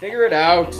Figure it out.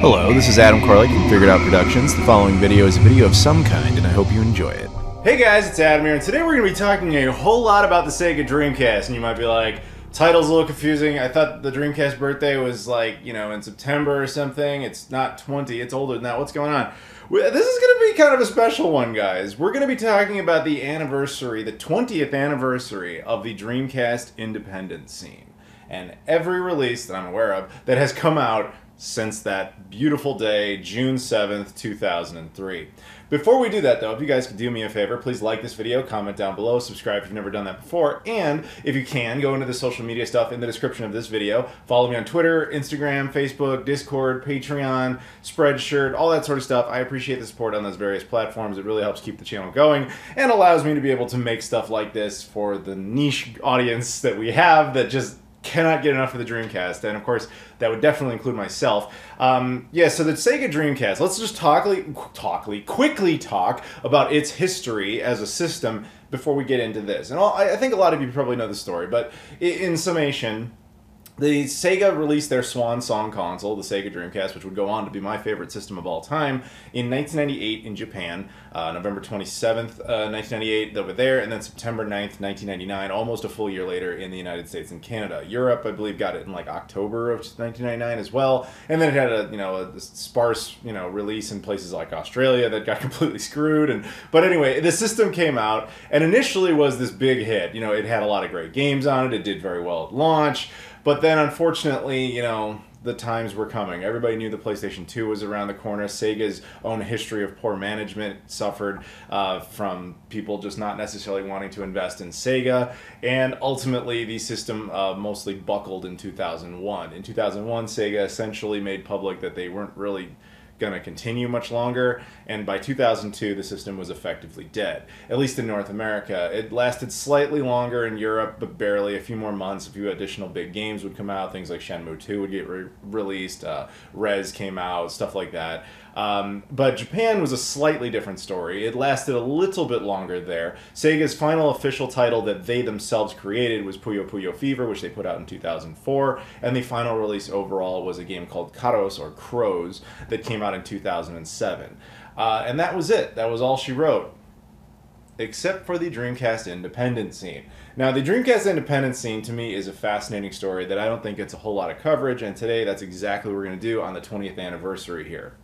Hello, this is Adam Corley from Figured Out Productions. The following video is a video of some kind, and I hope you enjoy it. Hey guys, it's Adam here, and today we're going to be talking a whole lot about the Sega Dreamcast, and you might be like, title's a little confusing. I thought the Dreamcast birthday was like, in September or something. It's not 20, it's older than that. What's going on? This is going to be kind of a special one, guys. We're going to be talking about the anniversary, the 20th anniversary of the Dreamcast independent scene. And every release that I'm aware of that has come out since that beautiful day, June 7th, 2003. Before we do that, though, if you guys could do me a favor, please like this video, comment down below, subscribe if you've never done that before, and if you can, go into the social media stuff in the description of this video. Follow me on Twitter, Instagram, Facebook, Discord, Patreon, Spreadshirt, all that sort of stuff. I appreciate the support on those various platforms. It really helps keep the channel going and allows me to be able to make stuff like this for the niche audience that we have that just cannot get enough of the Dreamcast, and of course that would definitely include myself. Yeah, so the Sega Dreamcast, let's just quickly talk about its history as a system before we get into this. And I think a lot of you probably know the story, but in summation, the Sega released their swan song console, the Sega Dreamcast, which would go on to be my favorite system of all time, in 1998 in Japan, November 27th, 1998 over there, and then September 9th, 1999, almost a full year later in the United States and Canada. Europe, I believe, got it in like October of 1999 as well, and then it had a sparse release in places like Australia that got completely screwed. But anyway, the system came out and initially was this big hit. It had a lot of great games on it. It did very well at launch. But then, unfortunately, the times were coming. Everybody knew the PlayStation 2 was around the corner. Sega's own history of poor management suffered from people just not necessarily wanting to invest in Sega. And ultimately, the system mostly buckled in 2001. In 2001, Sega essentially made public that they weren't really going to continue much longer, and by 2002 the system was effectively dead, at least in North America. It lasted slightly longer in Europe, but barely. A few more months, a few additional big games would come out, things like Shenmue 2 would get released, Rez came out, stuff like that. But Japan was a slightly different story. It lasted a little bit longer there. Sega's final official title that they themselves created was Puyo Puyo Fever, which they put out in 2004, and the final release overall was a game called Karos, or Crows, that came out in 2007. And that was it. That was all she wrote. Except for the Dreamcast independent scene. Now, the Dreamcast independent scene, to me, is a fascinating story that I don't think gets a whole lot of coverage, and today that's exactly what we're going to do on the 20th anniversary here.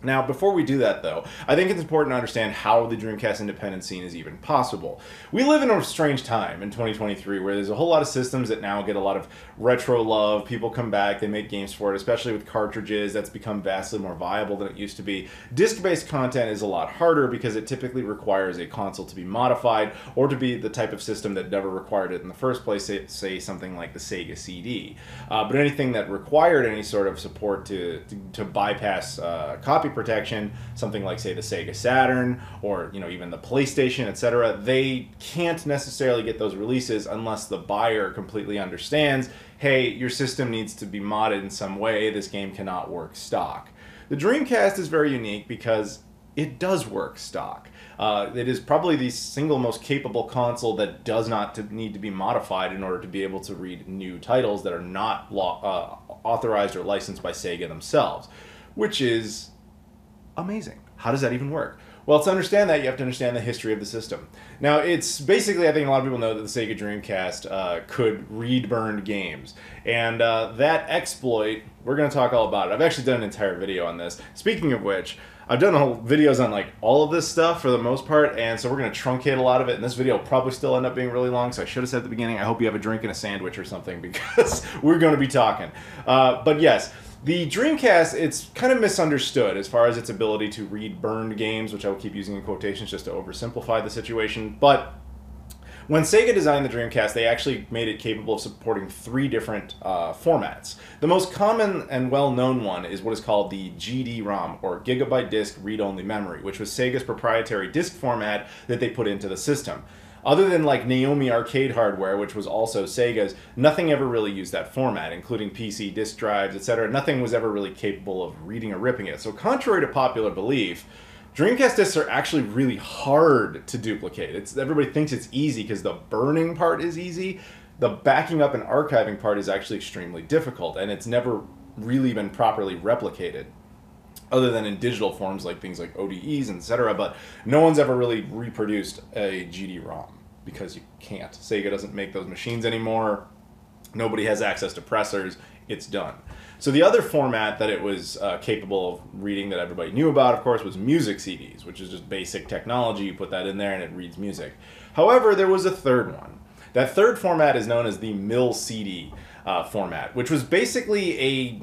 Now, before we do that, though, I think it's important to understand how the Dreamcast independent scene is even possible. We live in a strange time in 2023 where there's a whole lot of systems that now get a lot of retro love. People come back, they make games for it, especially with cartridges. That's become vastly more viable than it used to be. Disc-based content is a lot harder because it typically requires a console to be modified or to be the type of system that never required it in the first place, say something like the Sega CD. But anything that required any sort of support to bypass copy protection, something like, say, the Sega Saturn or even the PlayStation, etc., they can't necessarily get those releases unless the buyer completely understands, hey, your system needs to be modded in some way, this game cannot work stock. The Dreamcast is very unique because it does work stock. It is probably the single most capable console that does not need to be modified in order to be able to read new titles that are not authorized or licensed by Sega themselves, which is amazing. How does that even work? Well, to understand that, you have to understand the history of the system. Now, it's basically, I think a lot of people know that the Sega Dreamcast could read burned games. And that exploit, we're going to talk all about it. I've actually done an entire video on this. Speaking of which, I've done whole videos on like all of this stuff for the most part, and so we're going to truncate a lot of it, and this video will probably still end up being really long, so I should have said at the beginning, I hope you have a drink and a sandwich or something, because we're going to be talking. But yes, the Dreamcast, it's kind of misunderstood as far as its ability to read burned games, which I will keep using in quotations just to oversimplify the situation, but when Sega designed the Dreamcast, they actually made it capable of supporting 3 different formats. The most common and well-known one is what is called the GD-ROM, or Gigabyte Disk Read-Only Memory, which was Sega's proprietary disk format that they put into the system. Other than like Naomi arcade hardware, which was also Sega's, nothing ever really used that format, including PC disk drives, etc. Nothing was ever really capable of reading or ripping it. So contrary to popular belief, Dreamcast discs are actually really hard to duplicate. Everybody thinks it's easy because the burning part is easy. the backing up and archiving part is actually extremely difficult, and it's never really been properly replicated, other than in digital forms like things like ODEs and etc. But no one's ever really reproduced a GD-ROM because you can't. Sega doesn't make those machines anymore. Nobody has access to pressers. It's done. So the other format that it was capable of reading that everybody knew about, of course, was music CDs, which is just basic technology. You put that in there and it reads music. However, there was a third one. That third format is known as the MIL CD format, which was basically a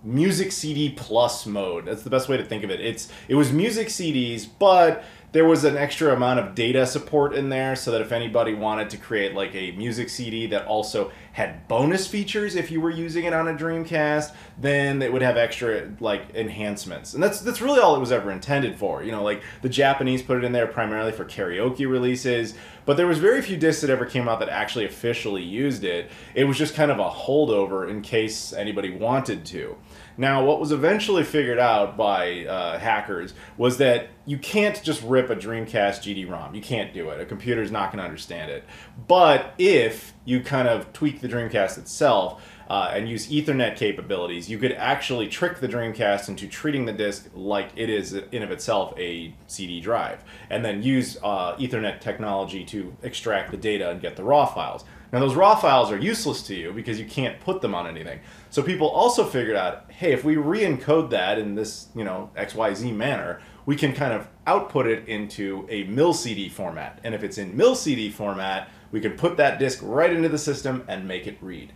music CD plus mode. That's the best way to think of it. It was music CDs, but there was an extra amount of data support in there so that if anybody wanted to create like a music CD that also had bonus features if you were using it on a Dreamcast, then it would have extra like enhancements. And that's really all it was ever intended for. You know, like the Japanese put it in there primarily for karaoke releases, but there was very few discs that ever came out that actually officially used it. It was just kind of a holdover in case anybody wanted to. Now, what was eventually figured out by hackers was that you can't just rip a Dreamcast GD-ROM. You can't do it. A computer's not going to understand it. But if you kind of tweak the Dreamcast itself and use Ethernet capabilities, you could actually trick the Dreamcast into treating the disc like it is in of itself a CD drive, and then use Ethernet technology to extract the data and get the raw files. Now, those raw files are useless to you because you can't put them on anything. So people also figured out, hey, if we re-encode that in this, XYZ manner, we can kind of output it into a MIL-CD format. And if it's in MIL-CD format, we can put that disk right into the system and make it read.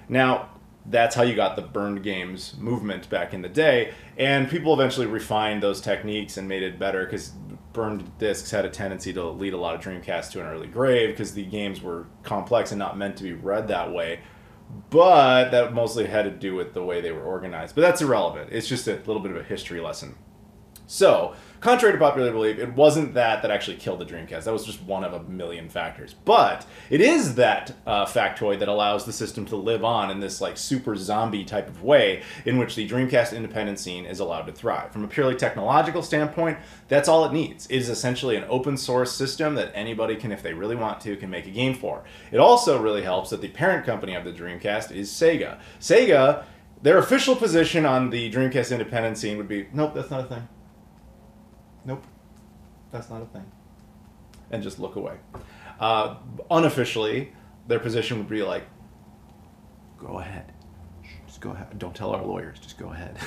Now, that's how you got the burned games movement back in the day, and people eventually refined those techniques and made it better because burned discs had a tendency to lead a lot of Dreamcasts to an early grave because the games were complex and not meant to be read that way. But that mostly had to do with the way they were organized. But that's irrelevant. It's just a little bit of a history lesson. So, contrary to popular belief, it wasn't that actually killed the Dreamcast. That was just one of a million factors. But it is that factoid that allows the system to live on in this like super zombie type of way in which the Dreamcast independent scene is allowed to thrive. From a purely technological standpoint, that's all it needs. It is essentially an open source system that anybody can, if they really want to, can make a game for. It also really helps that the parent company of the Dreamcast is Sega. Sega, their official position on the Dreamcast independent scene would be, nope, that's not a thing. Nope, that's not a thing. And just look away. Unofficially, their position would be like, go ahead. Just go ahead. Don't tell our lawyers. Just go ahead.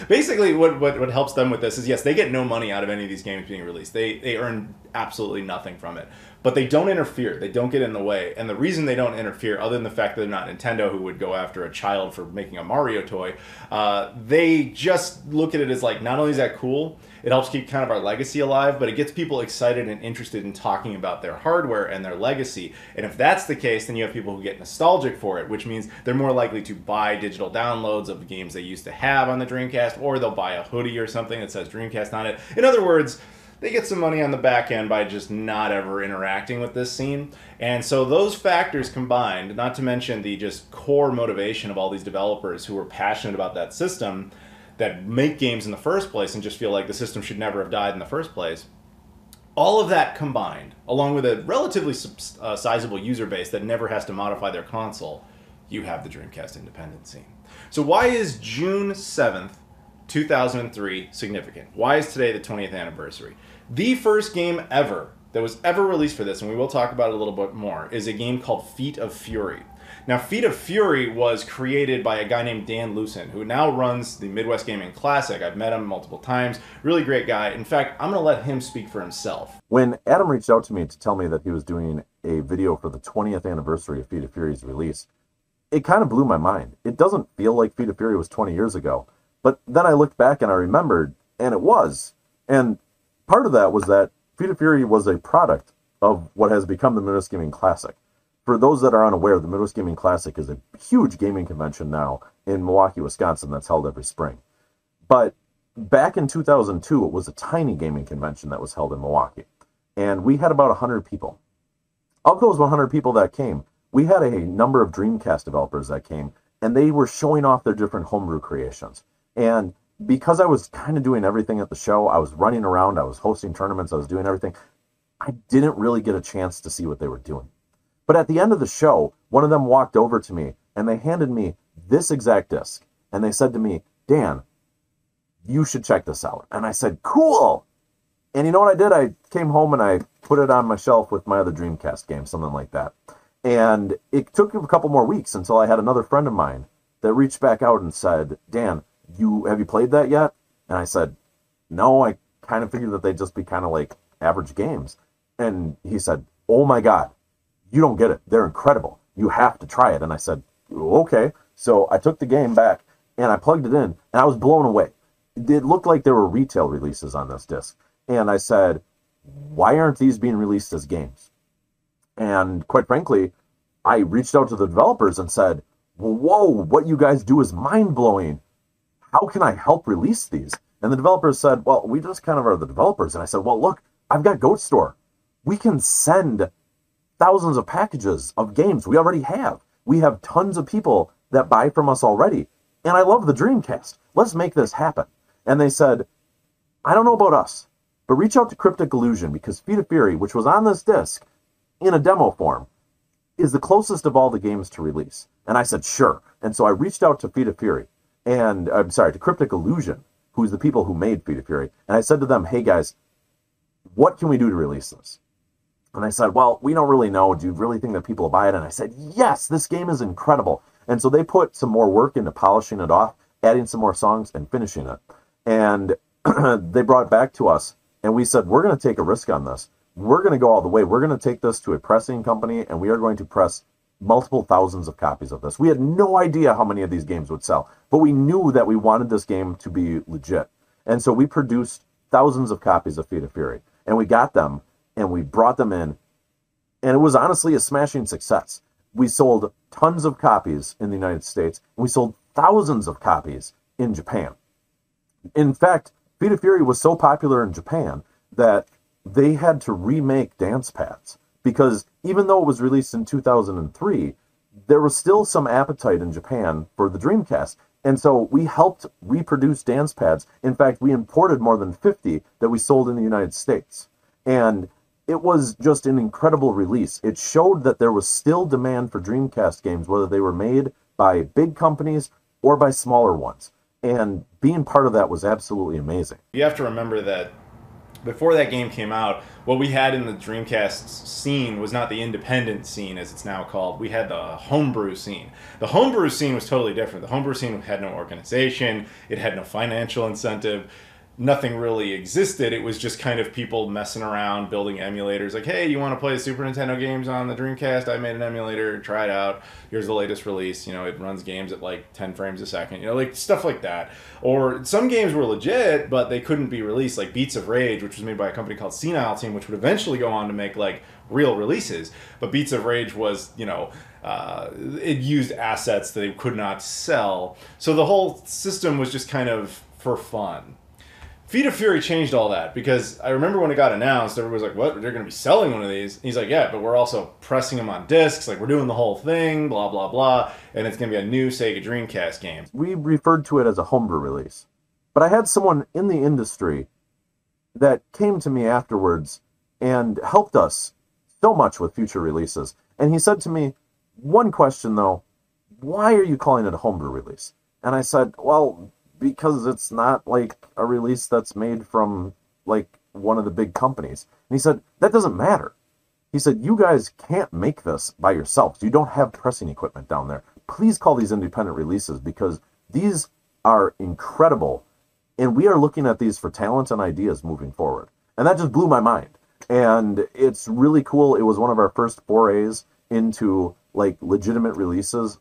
Basically, what helps them with this is, yes, they get no money out of any of these games being released. They earn absolutely nothing from it. But they don't interfere. They don't get in the way. And the reason they don't interfere, other than the fact that they're not Nintendo, who would go after a child for making a Mario toy, they just look at it as like, not only is that cool, it helps keep kind of our legacy alive, but it gets people excited and interested in talking about their hardware and their legacy. And if that's the case, then you have people who get nostalgic for it, which means they're more likely to buy digital downloads of games they used to have on the Dreamcast, or they'll buy a hoodie or something that says Dreamcast on it. In other words, they get some money on the back end by just not ever interacting with this scene. And so those factors combined, not to mention the just core motivation of all these developers who are passionate about that system, that make games in the first place and just feel like the system should never have died in the first place. All of that combined, along with a relatively sizable user base that never has to modify their console, you have the Dreamcast independent scene. So why is June 7th, 2003 significant? Why is today the 20th anniversary? The first game ever that was ever released for this, and we will talk about it a little bit more, is a game called Feet of Fury. Now, Feet of Fury was created by a guy named Dan Lucen, who now runs the Midwest Gaming Classic. I've met him multiple times. Really great guy. In fact, I'm going to let him speak for himself. When Adam reached out to me to tell me that he was doing a video for the 20th anniversary of Feet of Fury's release, it kind of blew my mind. It doesn't feel like Feet of Fury was 20 years ago. But then I looked back and I remembered, and it was. And part of that was that Feet of Fury was a product of what has become the Midwest Gaming Classic. For those that are unaware, the Midwest Gaming Classic is a huge gaming convention now in Milwaukee, Wisconsin that's held every spring. But back in 2002, it was a tiny gaming convention that was held in Milwaukee. And we had about 100 people. Of those 100 people that came, we had a number of Dreamcast developers that came, and they were showing off their different homebrew creations. And because I was kind of doing everything at the show, I was running around, I was hosting tournaments, I was doing everything, I didn't really get a chance to see what they were doing. But at the end of the show, one of them walked over to me and they handed me this exact disc. And they said to me, Dan, you should check this out. And I said, cool. And you know what I did? I came home and I put it on my shelf with my other Dreamcast game, something like that. And it took a couple more weeks until I had another friend of mine that reached back out and said, Dan, have you played that yet? And I said, no, I kind of figured that they'd just be kind of like average games. And he said, oh my God, you don't get it. They're incredible. You have to try it. And I said, okay. So I took the game back and I plugged it in and I was blown away. It looked like there were retail releases on this disc. And I said, why aren't these being released as games? And quite frankly, I reached out to the developers and said, whoa, what you guys do is mind-blowing. How can I help release these? And the developers said, well, we just kind of are the developers. And I said, well, look, I've got Goat Store. We can send thousands of packages of games we already have. We have tons of people that buy from us already. And I love the Dreamcast. Let's make this happen. And they said, I don't know about us, but reach out to Cryptic Illusion because Feet of Fury, which was on this disc in a demo form, is the closest of all the games to release. And I said, sure. And so I reached out to Feet of Fury, to Cryptic Illusion, who's the people who made Feet of Fury. And I said to them, hey guys, what can we do to release this? And I said, well, we don't really know. Do you really think that people will buy it? And I said, yes, this game is incredible. And so they put some more work into polishing it off, adding some more songs and finishing it. And they brought it back to us and we said, we're going to take a risk on this. We're going to go all the way. We're going to take this to a pressing company and we are going to press multiple thousands of copies of this. We had no idea how many of these games would sell, but we knew that we wanted this game to be legit. And so we produced thousands of copies of Feet of Fury and we got them and we brought them in. And it was honestly a smashing success. We sold tons of copies in the United States. And we sold thousands of copies in Japan. In fact, Feet of Fury was so popular in Japan that they had to remake dance pads because even though it was released in 2003, there was still some appetite in Japan for the Dreamcast. And so we helped reproduce dance pads. In fact, we imported more than 50 that we sold in the United States. And it was just an incredible release. It showed that there was still demand for Dreamcast games, whether they were made by big companies or by smaller ones. And being part of that was absolutely amazing. You have to remember that before that game came out, what we had in the Dreamcast scene was not the independent scene, as it's now called. We had the homebrew scene. The homebrew scene was totally different. The homebrew scene had no organization. It had no financial incentive. Nothing really existed. It was just kind of people messing around, building emulators. Like, hey, you want to play Super Nintendo games on the Dreamcast? I made an emulator. Try it out. Here's the latest release. You know, it runs games at like 10 frames a second. You know, like stuff like that. Or some games were legit, but they couldn't be released. Like Beats of Rage, which was made by a company called Senile Team, which would eventually go on to make like real releases. But Beats of Rage was, you know, it used assets that it could not sell. So the whole system was just kind of for fun. Feet of Fury changed all that because I remember when it got announced, everybody was like, what? They're going to be selling one of these? And he's like, yeah, but we're also pressing them on discs. Like, we're doing the whole thing, blah, blah, blah. And it's going to be a new Sega Dreamcast game. We referred to it as a homebrew release. But I had someone in the industry that came to me afterwards and helped us so much with future releases. And he said to me, one question though, why are you calling it a homebrew release? And I said, well, because it's not like a release that's made from like one of the big companies. And he said, that doesn't matter. He said, you guys can't make this by yourselves. You don't have pressing equipment down there. Please call these independent releases because these are incredible. And we are looking at these for talent and ideas moving forward. And that just blew my mind. And it's really cool. It was one of our first forays into like legitimate releases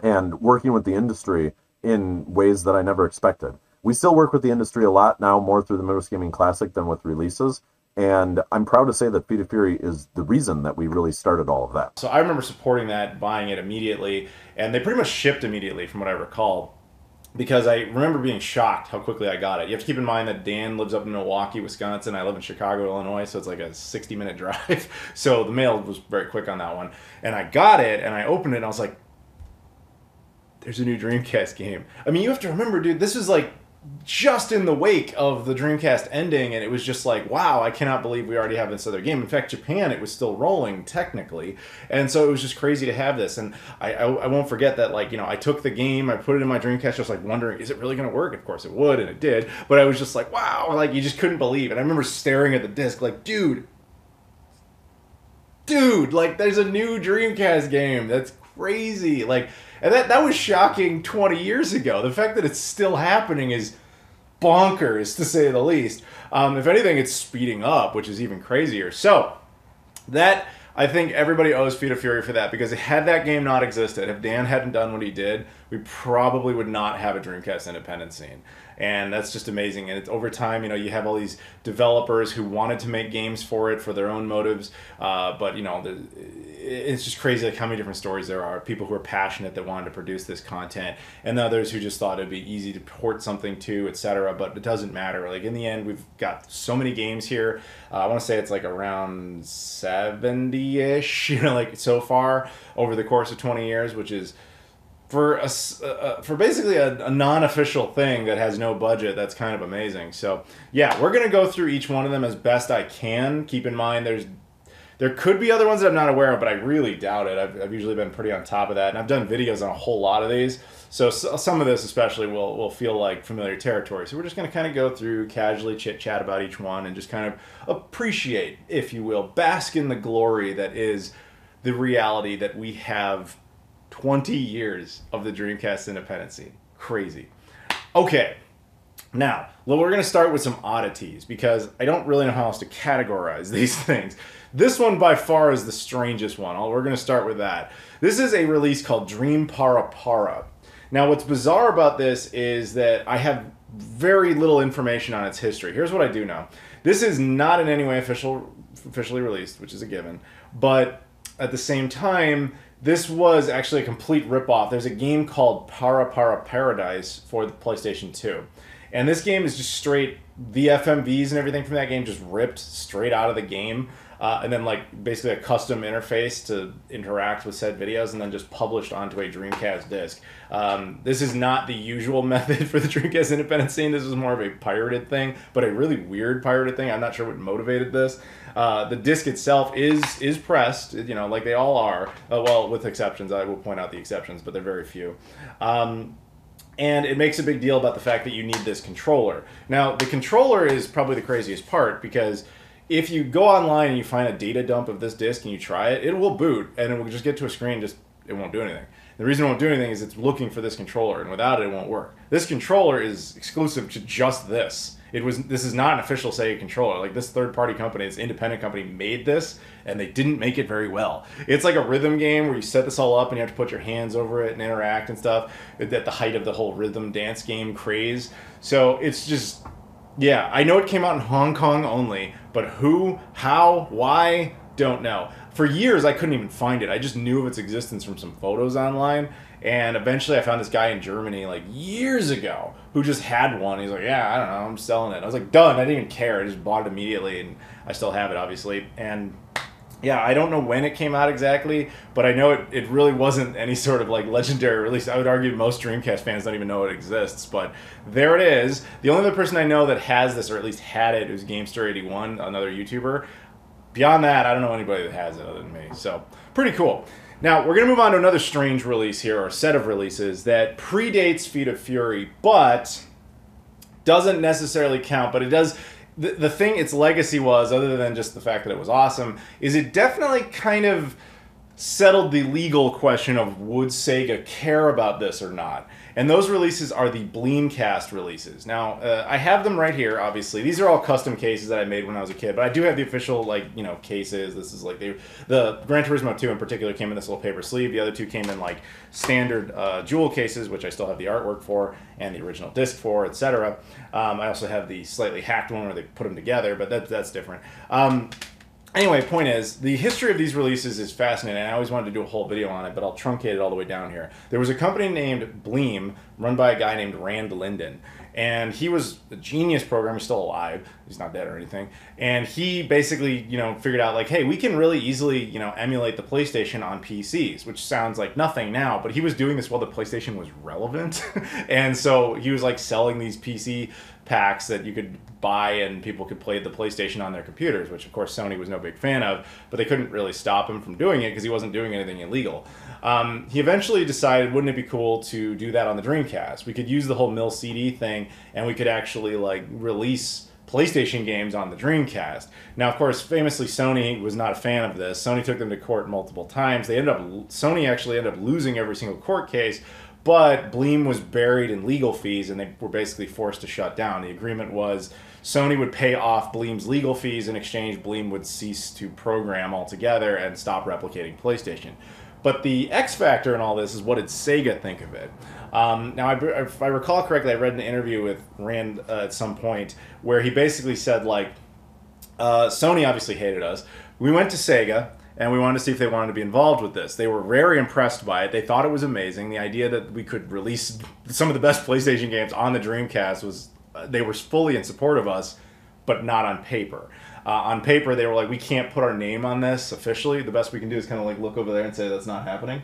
and working with the industry in ways that I never expected. We still work with the industry a lot now, more through the Midwest Gaming Classic than with releases. And I'm proud to say that Feet of Fury is the reason that we really started all of that. So I remember supporting that, buying it immediately, and they pretty much shipped immediately from what I recall. Because I remember being shocked how quickly I got it. You have to keep in mind that Dan lives up in Milwaukee, Wisconsin. I live in Chicago, Illinois, so it's like a 60-minute drive. So the mail was very quick on that one. And I got it, and I opened it, and I was like, there's a new Dreamcast game. I mean, you have to remember, dude, this was like just in the wake of the Dreamcast ending, and it was just like, wow, I cannot believe we already have this other game. In fact, Japan, it was still rolling technically, and so it was just crazy to have this. And I won't forget that, like, you know, I took the game, I put it in my Dreamcast, just like wondering, is it really going to work? Of course it would, and it did. But I was just like, wow, like, you just couldn't believe it. I remember staring at the disc, like, dude, like, there's a new Dreamcast game. That's crazy. Like, and that was shocking 20 years ago. The fact that it's still happening is bonkers, to say the least. If anything, it's speeding up, which is even crazier. So, that, I think everybody owes Feet of Fury for that, because had that game not existed, if Dan hadn't done what he did, we probably would not have a Dreamcast independent scene. And that's just amazing. And it's over time, you know, you have all these developers who wanted to make games for it for their own motives, but, you know, it's just crazy like how many different stories there are. People who are passionate that wanted to produce this content, and others who just thought it'd be easy to port something to, etc. But it doesn't matter. Like, in the end, we've got so many games here. I want to say it's like around 70-ish, you know, like so far over the course of 20 years, which is for basically a non-official thing that has no budget. That's kind of amazing. So yeah, we're gonna go through each one of them as best I can. Keep in mind, there could be other ones that I'm not aware of, but I really doubt it. I've usually been pretty on top of that, and I've done videos on a whole lot of these. So some of this especially will feel like familiar territory. So we're just going to kind of go through, casually chit-chat about each one, and just kind of appreciate, if you will, bask in the glory that is the reality that we have 20 years of the Dreamcast independent scene. Crazy. Okay. Now, well, we're going to start with some oddities, because I don't really know how else to categorize these things. This one by far is the strangest one. We're going to start with that. This is a release called Dream Para Para. Now, what's bizarre about this is that I have very little information on its history. Here's what I do know. This is not in any way officially released, which is a given, but at the same time, this was actually a complete ripoff. There's a game called Para Para Paradise for the PlayStation 2. And this game is just straight, the FMVs and everything from that game just ripped straight out of the game. And then, like, basically a custom interface to interact with said videos, and then just published onto a Dreamcast disc. This is not the usual method for the Dreamcast independent scene. This is more of a pirated thing, but a really weird pirated thing. I'm not sure what motivated this. The disc itself is pressed, you know, like they all are. Well, with exceptions. I will point out the exceptions, but they're very few. And it makes a big deal about the fact that you need this controller. Now, the controller is probably the craziest part, because if you go online and you find a data dump of this disc and you try it, it will boot, and it will just get to a screen, it won't do anything. The reason it won't do anything is it's looking for this controller, and without it, it won't work. This controller is exclusive to just this. This is not an official Sega controller. Like, this third-party company, this independent company, made this, and they didn't make it very well. It's like a rhythm game where you set this all up and you have to put your hands over it and interact and stuff at the height of the whole rhythm dance game craze. So it's just, yeah, I know it came out in Hong Kong only, but who, how, why, don't know. For years, I couldn't even find it. I just knew of its existence from some photos online. And eventually I found this guy in Germany, like, years ago, who just had one. He's like, yeah, I don't know, I'm selling it. I was like, done. I didn't even care. I just bought it immediately, and I still have it, obviously. And yeah, I don't know when it came out exactly, but I know it really wasn't any sort of, like, legendary release. I would argue most Dreamcast fans don't even know it exists, but there it is. The only other person I know that has this, or at least had it, is Gamester81, another YouTuber. Beyond that, I don't know anybody that has it other than me. So, pretty cool. Now, we're going to move on to another strange release here, or set of releases, that predates Feet of Fury, but doesn't necessarily count, but it does. The thing its legacy was, other than just the fact that it was awesome, is it definitely kind of settled the legal question of would Sega care about this or not. And those releases are the Bleemcast releases. Now, I have them right here, obviously. These are all custom cases that I made when I was a kid, but I do have the official, like, you know, cases. This is like the Gran Turismo 2 in particular came in this little paper sleeve. The other two came in, like, standard jewel cases, which I still have the artwork for, and the original disc for, etc. I also have the slightly hacked one where they put them together, but that's different. Anyway, point is, the history of these releases is fascinating. I always wanted to do a whole video on it, but I'll truncate it all the way down here. There was a company named Bleem, run by a guy named Rand Linden. And he was a genius programmer. He's still alive. He's not dead or anything. And he basically, figured out like, hey, we can really easily, emulate the PlayStation on PCs, which sounds like nothing now, but he was doing this while the PlayStation was relevant. And so he was like selling these PC packs that you could buy and people could play the PlayStation on their computers, which of course Sony was no big fan of, but they couldn't really stop him from doing it because he wasn't doing anything illegal. He eventually decided, wouldn't it be cool to do that on the Dreamcast? We could use the whole mil CD thing and we could actually like release PlayStation games on the Dreamcast. Now, of course, famously, Sony was not a fan of this. Sony took them to court multiple times. Sony actually ended up losing every single court case, but Bleem was buried in legal fees, and they were basically forced to shut down. The agreement was Sony would pay off Bleem's legal fees. In exchange, Bleem would cease to program altogether and stop replicating PlayStation. But the X factor in all this is, what did Sega think of it? Now, if I recall correctly, I read an interview with Rand at some point where he basically said, like, Sony obviously hated us. We went to Sega, and we wanted to see if they wanted to be involved with this. They were very impressed by it. They thought it was amazing. The idea that we could release some of the best PlayStation games on the Dreamcast was, they were fully in support of us, but not on paper. On paper, they were like, we can't put our name on this officially. The best we can do is kind of like look over there and say that's not happening,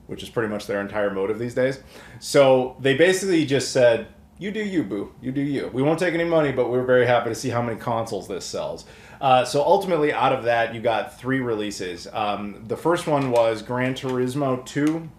which is pretty much their entire motive these days. So they basically just said, you do you, boo. You do you. We won't take any money, but we're very happy to see how many consoles this sells. So ultimately, out of that, you got 3 releases. The first one was Gran Turismo 2,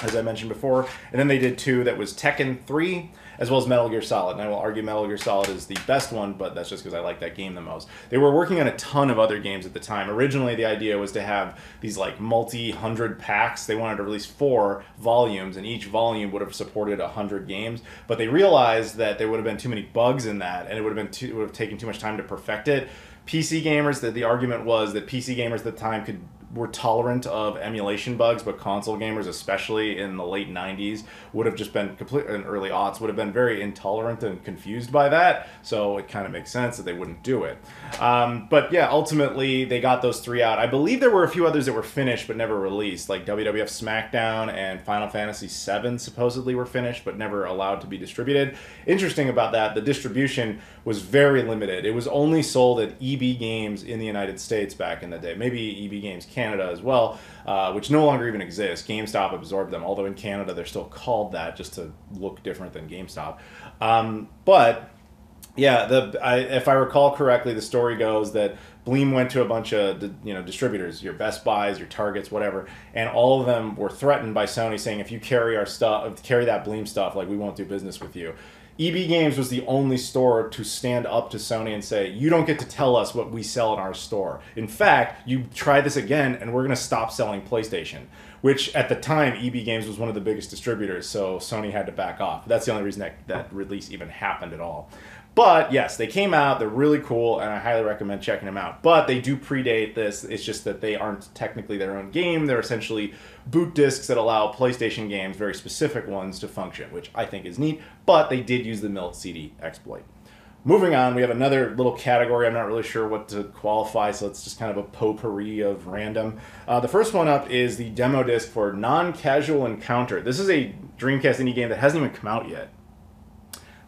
as I mentioned before. And then they did 2 that was Tekken 3, as well as Metal Gear Solid. And I will argue Metal Gear Solid is the best one, but that's just because I like that game the most. They were working on a ton of other games at the time. Originally, the idea was to have these like multi-hundred packs. They wanted to release 4 volumes, and each volume would have supported 100 games. But they realized that there would have been too many bugs in that, and it would have taken too much time to perfect it. PC gamers, the argument was that PC gamers at the time were tolerant of emulation bugs, but console gamers, especially in the late 90s, would have just been in early aughts, would have been very intolerant and confused by that. So it kind of makes sense that they wouldn't do it. But yeah, ultimately they got those 3 out. I believe there were a few others that were finished but never released, like WWF SmackDown and Final Fantasy VII supposedly were finished but never allowed to be distributed. Interesting about that, the distribution was very limited. It was only sold at EB Games in the United States back in the day. Maybe EB Games Canada as well, which no longer even exists. GameStop absorbed them, although in Canada they're still called that just to look different than GameStop. But yeah, if I recall correctly, the story goes that Bleem went to a bunch of distributors, your Best Buys, your Targets, whatever, and all of them were threatened by Sony saying, if you carry our stuff, carry that Bleem stuff, like we won't do business with you. EB Games was the only store to stand up to Sony and say, you don't get to tell us what we sell in our store. In fact, you try this again and we're going to stop selling PlayStation, which at the time EB Games was one of the biggest distributors, so Sony had to back off. That's the only reason that release even happened at all. But yes, they came out, they're really cool, and I highly recommend checking them out. But they do predate this, it's just that they aren't technically their own game, they're essentially boot discs that allow PlayStation games, very specific ones, to function, which I think is neat, but they did use the mil CD exploit. Moving on, we have another little category, I'm not really sure what to qualify, so it's just kind of a potpourri of random. The first one up is the demo disc for Non-Casual Encounter. This is a Dreamcast indie game that hasn't even come out yet,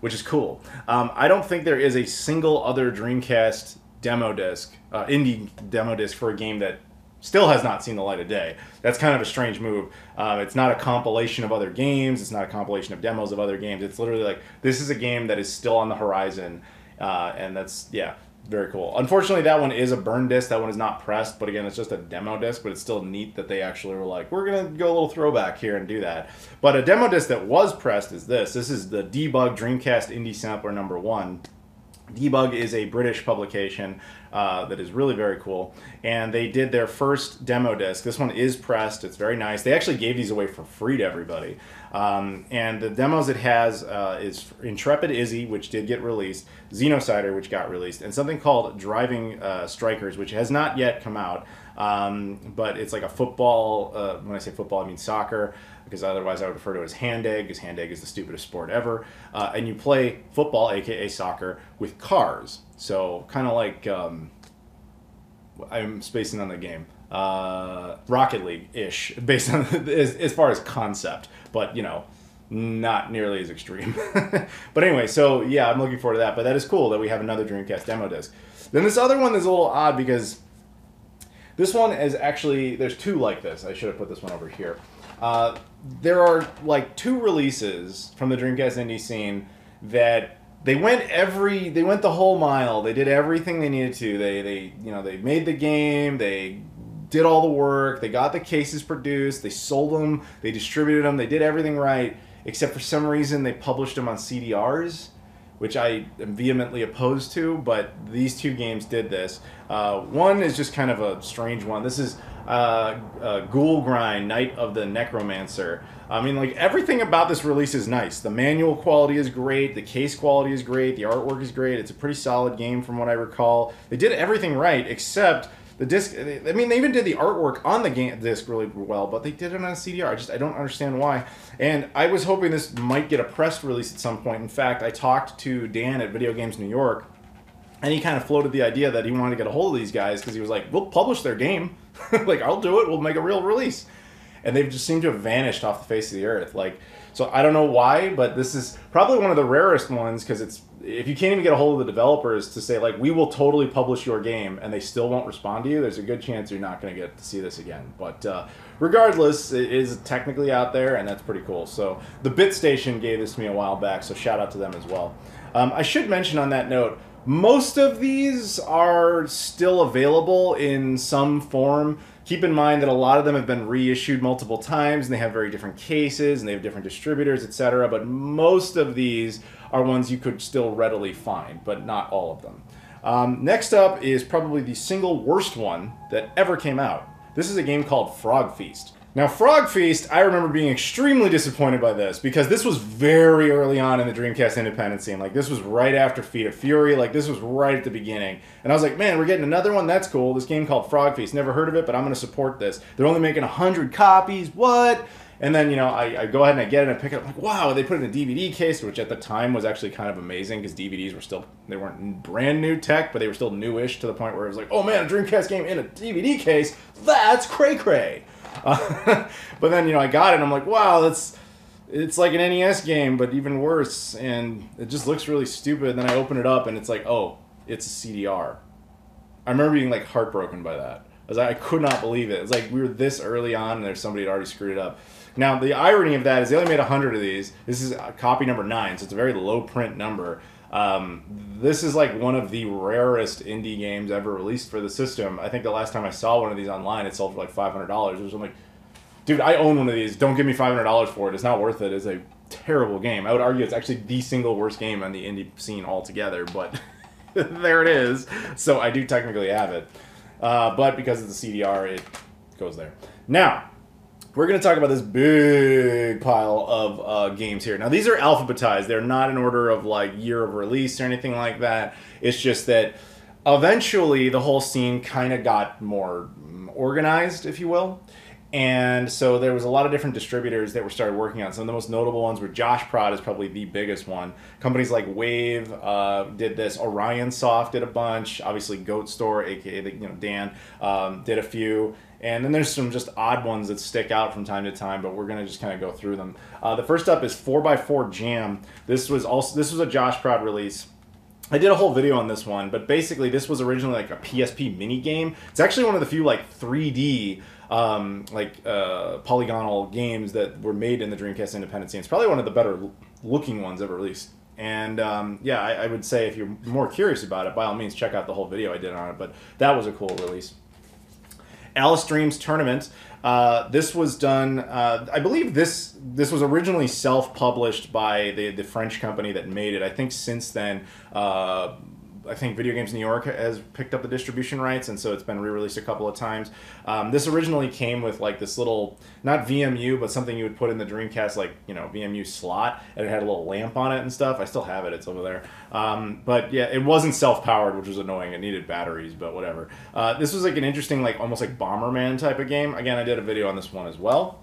which is cool. I don't think there is a single other Dreamcast demo disc, indie demo disc for a game that still has not seen the light of day. That's kind of a strange move. It's not a compilation of other games. It's not a compilation of demos of other games. It's literally like, this is a game that is still on the horizon, and that's, yeah, very cool. Unfortunately, that one is a burn disc. That one is not pressed, but again, it's just a demo disc, but it's still neat that they actually were like, we're going to go a little throwback here and do that. But a demo disc that was pressed is this. This is the Debug Dreamcast Indie Sampler number 1. Debug is a British publication that is really very cool, and they did their first demo disc. This one is pressed. It's very nice. They actually gave these away for free to everybody. And the demos it has is Intrepid Izzy, which did get released, Xenocider, which got released, and something called Driving Strikers, which has not yet come out. But it's like a football, when I say football, I mean soccer, because otherwise I would refer to it as hand egg, because hand egg is the stupidest sport ever. And you play football, aka soccer, with cars. So kind of like, I'm spacing on the game, Rocket League-ish, based on, as far as concept. But, you know, not nearly as extreme. But anyway, so yeah, I'm looking forward to that. But that is cool that we have another Dreamcast demo disc. Then this other one is a little odd because this one is actually, there's two like this. I should have put this one over here. There are like two releases from the Dreamcast indie scene that they went the whole mile. They did everything they needed to. They made the game. They did all the work. They got the cases produced. They sold them. They distributed them. They did everything right, except for some reason they published them on CDRs, which I am vehemently opposed to. But these two games did this. One is just kind of a strange one. This is Ghoul Grind, Night of the Necromancer. I mean, like, everything about this release is nice. The manual quality is great. The case quality is great. The artwork is great. It's a pretty solid game from what I recall. They did everything right, except the disc. I mean, they even did the artwork on the game disc really well, but they did it on a CDR. I don't understand why. And I was hoping this might get a press release at some point. In fact, I talked to Dan at Video Games New York, and he kind of floated the idea that he wanted to get a hold of these guys because he was like, we'll publish their game. Like, I'll do it. We'll make a real release. And they've just seemed to have vanished off the face of the earth. Like, so I don't know why, but this is probably one of the rarest ones because it's, if you can't even get a hold of the developers to say, like, we will totally publish your game and they still won't respond to you, there's a good chance you're not going to get to see this again. But regardless, it is technically out there, and that's pretty cool. So the BitStation gave this to me a while back, so shout out to them as well. I should mention on that note, most of these are still available in some form. Keep in mind that a lot of them have been reissued multiple times, and they have very different cases, and they have different distributors, etc. But most of these are ones you could still readily find, but not all of them. Next up is probably the single worst one that ever came out. This is a game called Frog Feast. Now, Frog Feast, I remember being extremely disappointed by this because this was very early on in the Dreamcast independent scene. Like, this was right after Feet of Fury. Like, this was right at the beginning. And I was like, man, we're getting another one? That's cool. This game called Frog Feast. Never heard of it, but I'm going to support this. They're only making 100 copies. What? And then, you know, I go ahead and I get it and I pick it up. I'm like, wow, they put it in a DVD case, which at the time was actually kind of amazing because DVDs were still, they weren't brand new tech, but they were still newish to the point where it was like, oh man, a Dreamcast game in a DVD case? That's cray-cray. But then, you know, I got it and I'm like, wow, it's like an NES game, but even worse. And it just looks really stupid. And then I open it up and it's like, oh, it's a CDR. I remember being like heartbroken by that. I could not believe it. It's like we were this early on and there's somebody had already screwed it up. Now, the irony of that is they only made 100 of these. This is copy number 9, so it's a very low print number. This is like one of the rarest indie games ever released for the system. I think the last time I saw one of these online, it sold for like $500. It was like, dude, I own one of these. Don't give me $500 for it. It's not worth it. It's a terrible game. I would argue it's actually the single worst game on the indie scene altogether, but there it is. So I do technically have it. But because of the CDR, it goes there. Now, we're going to talk about this big pile of games here. Now, these are alphabetized. They're not in order of, like, year of release or anything like that. It's just that eventually the whole scene kind of got more organized, if you will. And so there was a lot of different distributors that were started working on. Some of the most notable ones were Josh Prod is probably the biggest one. Companies like Wave did this. Orion Soft did a bunch. Obviously, Goat Store, aka Dan, did a few. And then there's some just odd ones that stick out from time to time, but we're gonna just kind of go through them. The first up is 4x4 Jam. This was a Josh Prod release. I did a whole video on this one, but basically this was originally like a PSP mini game. It's actually one of the few like 3D polygonal games that were made in the Dreamcast independent scene. It's probably one of the better looking ones ever released. And I would say if you're more curious about it, by all means check out the whole video I did on it, but that was a cool release. Alice Dreams Tournament. This was done, I believe this was originally self-published by the French company that made it. I think since then, I think Video Games New York has picked up the distribution rights, and so it's been re-released a couple of times. This originally came with like this little, not VMU, but something you would put in the Dreamcast, like, you know, VMU slot, and it had a little lamp on it and stuff. I still have it, it's over there. But yeah, it wasn't self-powered, which was annoying. It needed batteries, but whatever. This was like an interesting, like almost like Bomberman type of game. Again, I did a video on this one as well.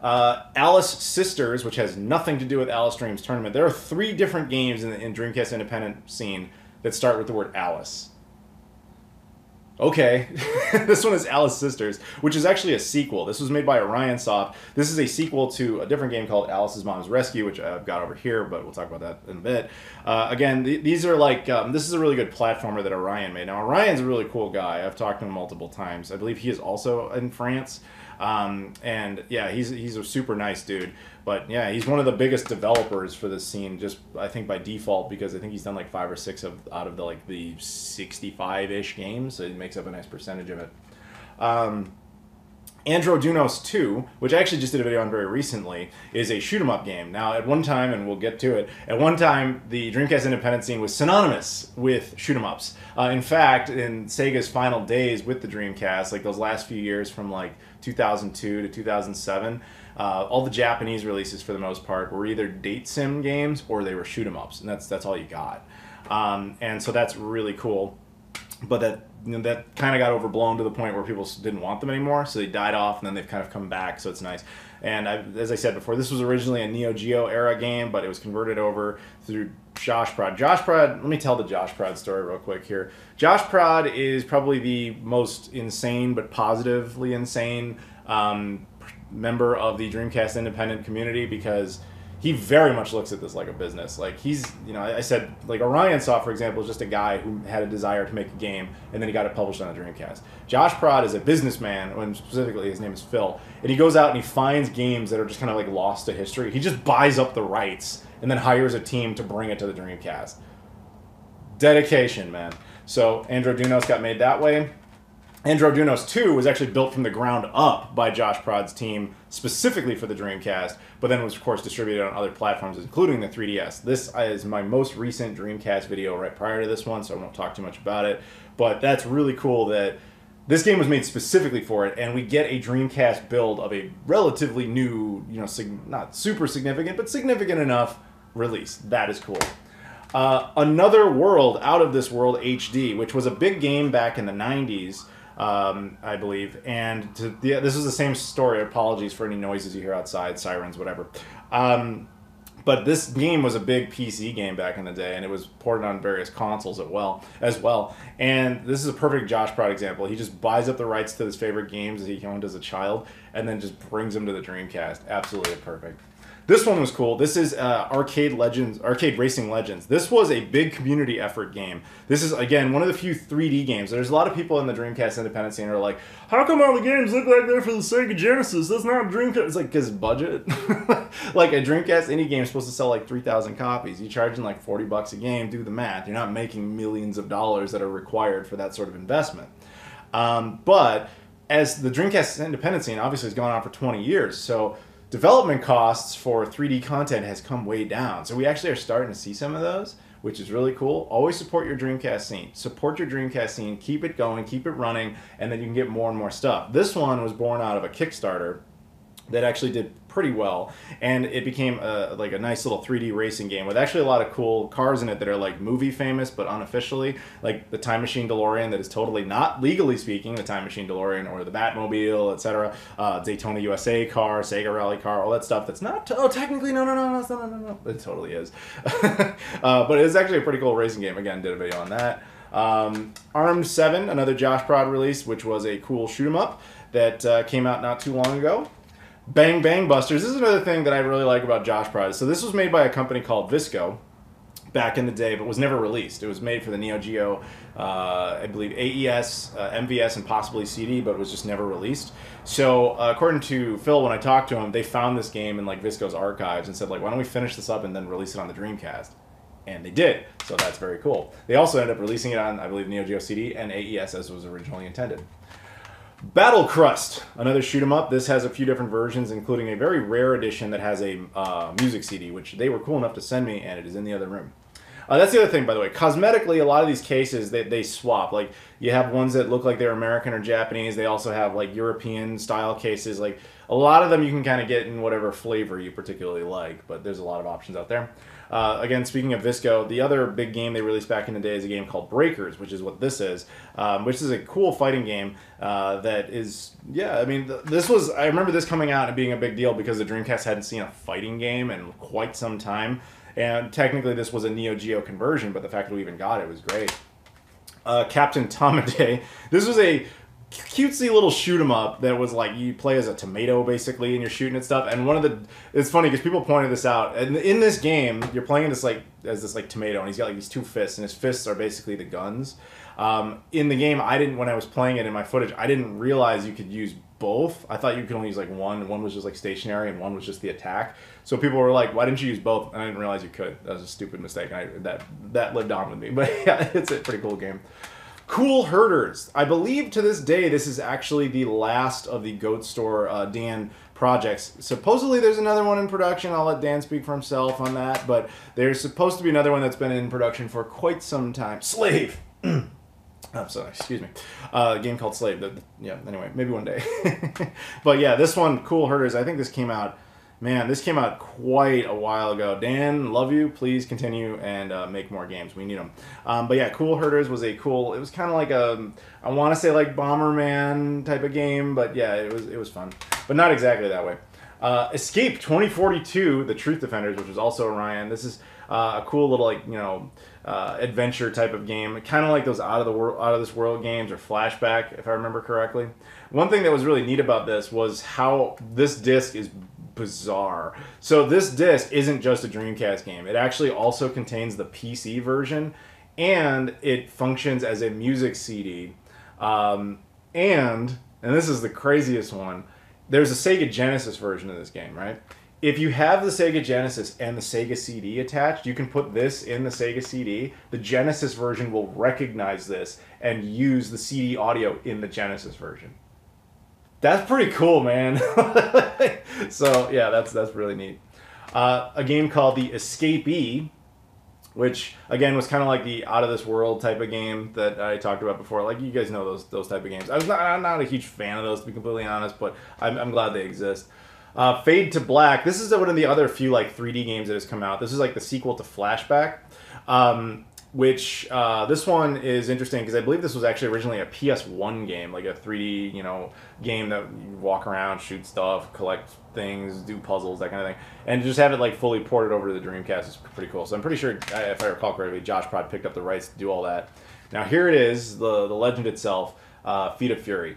Alice Sisters, which has nothing to do with Alice Dreams Tournament. There are 3 different games in Dreamcast independent scene that start with the word Alice. Okay, this one is Alice Sisters, which is actually a sequel. This was made by Orion Soft. This is a sequel to a different game called Alice's Mom's Rescue, which I've got over here, but we'll talk about that in a bit. Again, these are like, this is a really good platformer that Orion made. Now, Orion's a really cool guy. I've talked to him multiple times. I believe he is also in France. And yeah, he's a super nice dude. But yeah, he's one of the biggest developers for this scene, just I think by default, because I think he's done like 5 or 6 out of the 65-ish games, so he makes up a nice percentage of it. Androdunos 2, which I actually just did a video on very recently, is a shoot 'em up game. Now, at one time, and we'll get to it, at one time, the Dreamcast independent scene was synonymous with shoot 'em ups. In fact, in Sega's final days with the Dreamcast, like those last few years from like 2002 to 2007, all the Japanese releases, for the most part, were either date sim games or they were shoot 'em ups, and that's all you got. And so that's really cool. But that kind of got overblown to the point where people didn't want them anymore, so they died off, and then they've kind of come back, so it's nice. And as I said before, this was originally a Neo Geo era game, but it was converted over through Josh Prod. Josh Prod, let me tell the Josh Prod story real quick here. Josh Prod is probably the most insane, but positively insane member of the Dreamcast independent community, because he very much looks at this like a business. Like he's, I said, like Orion Soft, for example, is just a guy who had a desire to make a game, and then he got it published on the Dreamcast. Josh Prod is a businessman, and specifically his name is Phil, and he goes out and he finds games that are just kind of like lost to history. He just buys up the rights and then hires a team to bring it to the Dreamcast. Dedication, man. So Androdunos got made that way. Androdunos 2 was actually built from the ground up by Josh Prod's team specifically for the Dreamcast, but then was, of course, distributed on other platforms, including the 3DS. This is my most recent Dreamcast video right prior to this one, so I won't talk too much about it. But that's really cool that this game was made specifically for it, and we get a Dreamcast build of a relatively new, not super significant, but significant enough release. That is cool. Another World, Out of This World HD, which was a big game back in the 90s. I believe, and this is the same story. Apologies for any noises you hear outside, sirens, whatever. But this game was a big PC game back in the day, and it was ported on various consoles as well. And this is a perfect Josh Prod example. He just buys up the rights to his favorite games that he owned as a child, and then just brings them to the Dreamcast. Absolutely perfect. This one was cool. This is Arcade Racing Legends. This was a big community effort game. This is, again, one of the few 3D games. There's a lot of people in the Dreamcast independent scene who are like, how come all the games look like they're for the Sega Genesis? That's not Dreamcast. It's like, because budget. Like, a Dreamcast indie game is supposed to sell like 3,000 copies. You charging like $40 a game, do the math. You're not making millions of dollars that are required for that sort of investment. But as the Dreamcast independent scene obviously has gone on for 20 years, so development costs for 3D content has come way down. So we actually are starting to see some of those, which is really cool. Always support your Dreamcast scene. Support your Dreamcast scene. Keep it going. Keep it running. And then you can get more and more stuff. This one was born out of a Kickstarter that actually did pretty well, and it became like a nice little 3D racing game with actually a lot of cool cars in it that are like movie famous but unofficially, like the Time Machine DeLorean that is totally not legally speaking the Time Machine DeLorean, or the Batmobile, etc. Daytona USA car, Sega Rally car, all that stuff that's not technically no, it totally is. But it's actually a pretty cool racing game. Again, did a video on that. Armed 7, another Josh Prod release, which was a cool shoot 'em up that came out not too long ago. Bang Bang Busters. This is another thing that I really like about Josh Prod. So this was made by a company called Visco back in the day, but was never released. It was made for the Neo Geo, I believe AES, MVS, and possibly CD, but it was just never released. So according to Phil, when I talked to him, they found this game in like Visco's archives and said, like, why don't we finish this up and then release it on the Dreamcast? And they did, so that's very cool. They also ended up releasing it on, I believe, Neo Geo CD and AES as was originally intended. Battle Crust, another shoot 'em up. This has a few different versions, including a very rare edition that has a music CD, which they were cool enough to send me, and it is in the other room. That's the other thing, by the way. Cosmetically, a lot of these cases, they swap. Like, you have ones that look like they're American or Japanese. They also have, like, European-style cases. Like, a lot of them you can kind of get in whatever flavor you particularly like, but there's a lot of options out there. Again, speaking of Visco, the other big game they released back in the day is a game called Breakers, which is what this is, which is a cool fighting game that is, yeah, I mean, I remember this coming out and being a big deal because the Dreamcast hadn't seen a fighting game in quite some time, and technically this was a Neo Geo conversion, but the fact that we even got it was great. Captain Tomaday. This was a cutesy little shoot 'em up that was like you play as a tomato basically, and you're shooting at stuff. And it's funny because people pointed this out. And in this game, you're playing this as this tomato, and he's got like these two fists, and his fists are basically the guns. In the game, when I was playing it in my footage, I didn't realize you could use both. I thought you could only use like one. One was just like stationary, and one was just the attack. So people were like, "Why didn't you use both?" And I didn't realize you could. That was a stupid mistake. That lived on with me. But yeah, it's a pretty cool game. Cool Herders. I believe to this day this is actually the last of the Goat Store Dan projects. Supposedly there's another one in production. I'll let Dan speak for himself on that. But there's supposed to be another one that's been in production for quite some time. Slave. I'm sorry, excuse me. A game called Slave. Yeah, anyway, maybe one day. But yeah, this one, Cool Herders, I think this came out... Man, this came out quite a while ago. Dan, love you. Please continue and make more games. We need them. But yeah, Cool Herders was it was kind of like I want to say like Bomberman type of game, but yeah, it was fun. But not exactly that way. Escape 2042, The Truth Defenders, which was also Orion. This is a cool little adventure type of game, kind of like those out of this world games or Flashback, if I remember correctly. One thing that was really neat about this was how this disc is bizarre. So this disc isn't just a Dreamcast game. It actually also contains the PC version, and it functions as a music CD. And this is the craziest one, there's a Sega Genesis version of this game, right? If you have the Sega Genesis and the Sega CD attached, you can put this in the Sega CD. The Genesis version will recognize this and use the CD audio in the Genesis version. That's pretty cool, man. So yeah, that's really neat. A game called The Escapee, which again was kind of like the out of this world type of game that I talked about before. Like you guys know those type of games. I'm not a huge fan of those, to be completely honest, but I'm glad they exist. Fade to Black. This is one of the other few 3D games that has come out. This is like the sequel to Flashback. Which this one is interesting because I believe this was actually originally a PS1 game, like a 3D, game that you walk around, shoot stuff, collect things, do puzzles, that kind of thing. And to just have it fully ported over to the Dreamcast is pretty cool. So I'm pretty sure, if I recall correctly, Josh Prod picked up the rights to do all that. Now here it is, the legend itself, Feet of Fury.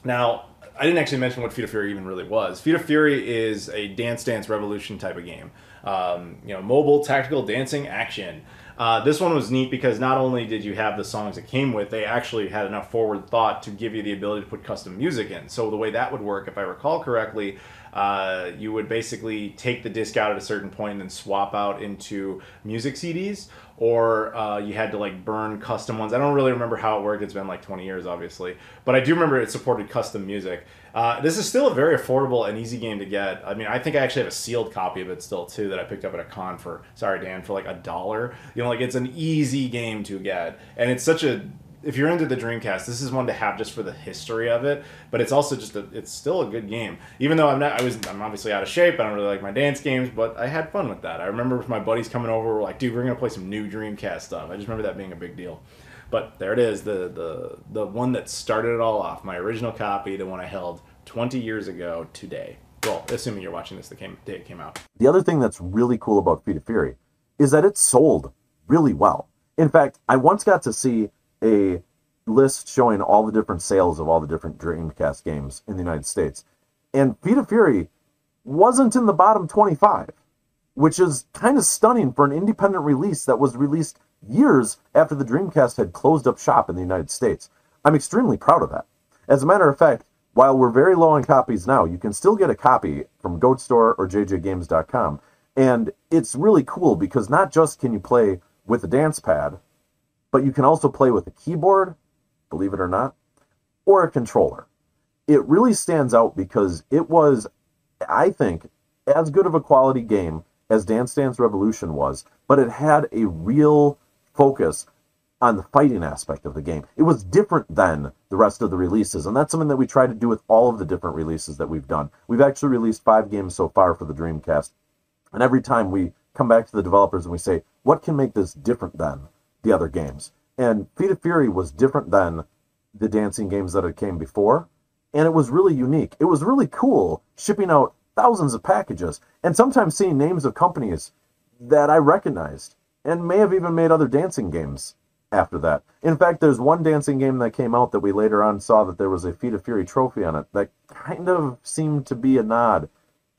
Now, I didn't actually mention what Feet of Fury even really was. Feet of Fury is a Dance Dance Revolution type of game. Mobile, tactical, dancing, action. This one was neat because not only did you have the songs it came with, they actually had enough forward thought to give you the ability to put custom music in. So the way that would work, if I recall correctly, you would basically take the disc out at a certain point and then swap out into music CDs, or you had to burn custom ones. I don't really remember how it worked. It's been 20 years, obviously. But I do remember it supported custom music. This is still a very affordable and easy game to get. I mean, I think I actually have a sealed copy of it still, too, that I picked up at a con for, sorry, Dan, for $1. It's an easy game to get. And it's such a... If you're into the Dreamcast, this is one to have just for the history of it. But it's also just it's still a good game. Even though I'm obviously out of shape. I don't really like my dance games, but I had fun with that. I remember my buddies coming over, were like, dude, we're gonna play some new Dreamcast stuff. I just remember that being a big deal. But there it is, the one that started it all off. My original copy, the one I held 20 years ago today. Well, assuming you're watching this the day it came out. The other thing that's really cool about Feet of Fury is that it sold really well. In fact, I once got to see a list showing all the different sales of all the different Dreamcast games in the United States. And Feet of Fury wasn't in the bottom 25, which is kind of stunning for an independent release that was released years after the Dreamcast had closed up shop in the United States. I'm extremely proud of that. As a matter of fact, while we're very low on copies now, you can still get a copy from Goat Store or jjgames.com. And it's really cool because not just can you play with a dance pad, but you can also play with a keyboard, believe it or not, or a controller. It really stands out because it was, I think, as good of a quality game as Dance Dance Revolution was, but it had a real focus on the fighting aspect of the game. It was different than the rest of the releases, and that's something that we try to do with all of the different releases that we've done. We've actually released 5 games so far for the Dreamcast, and every time we come back to the developers and we say, what can make this different than the other games? And Feet of Fury was different than the dancing games that had came before, and it was really unique. It was really cool shipping out thousands of packages, and sometimes seeing names of companies that I recognized, and may have even made other dancing games after that. In fact, there's one dancing game that came out that we later on saw that there was a Feet of Fury trophy on it that kind of seemed to be a nod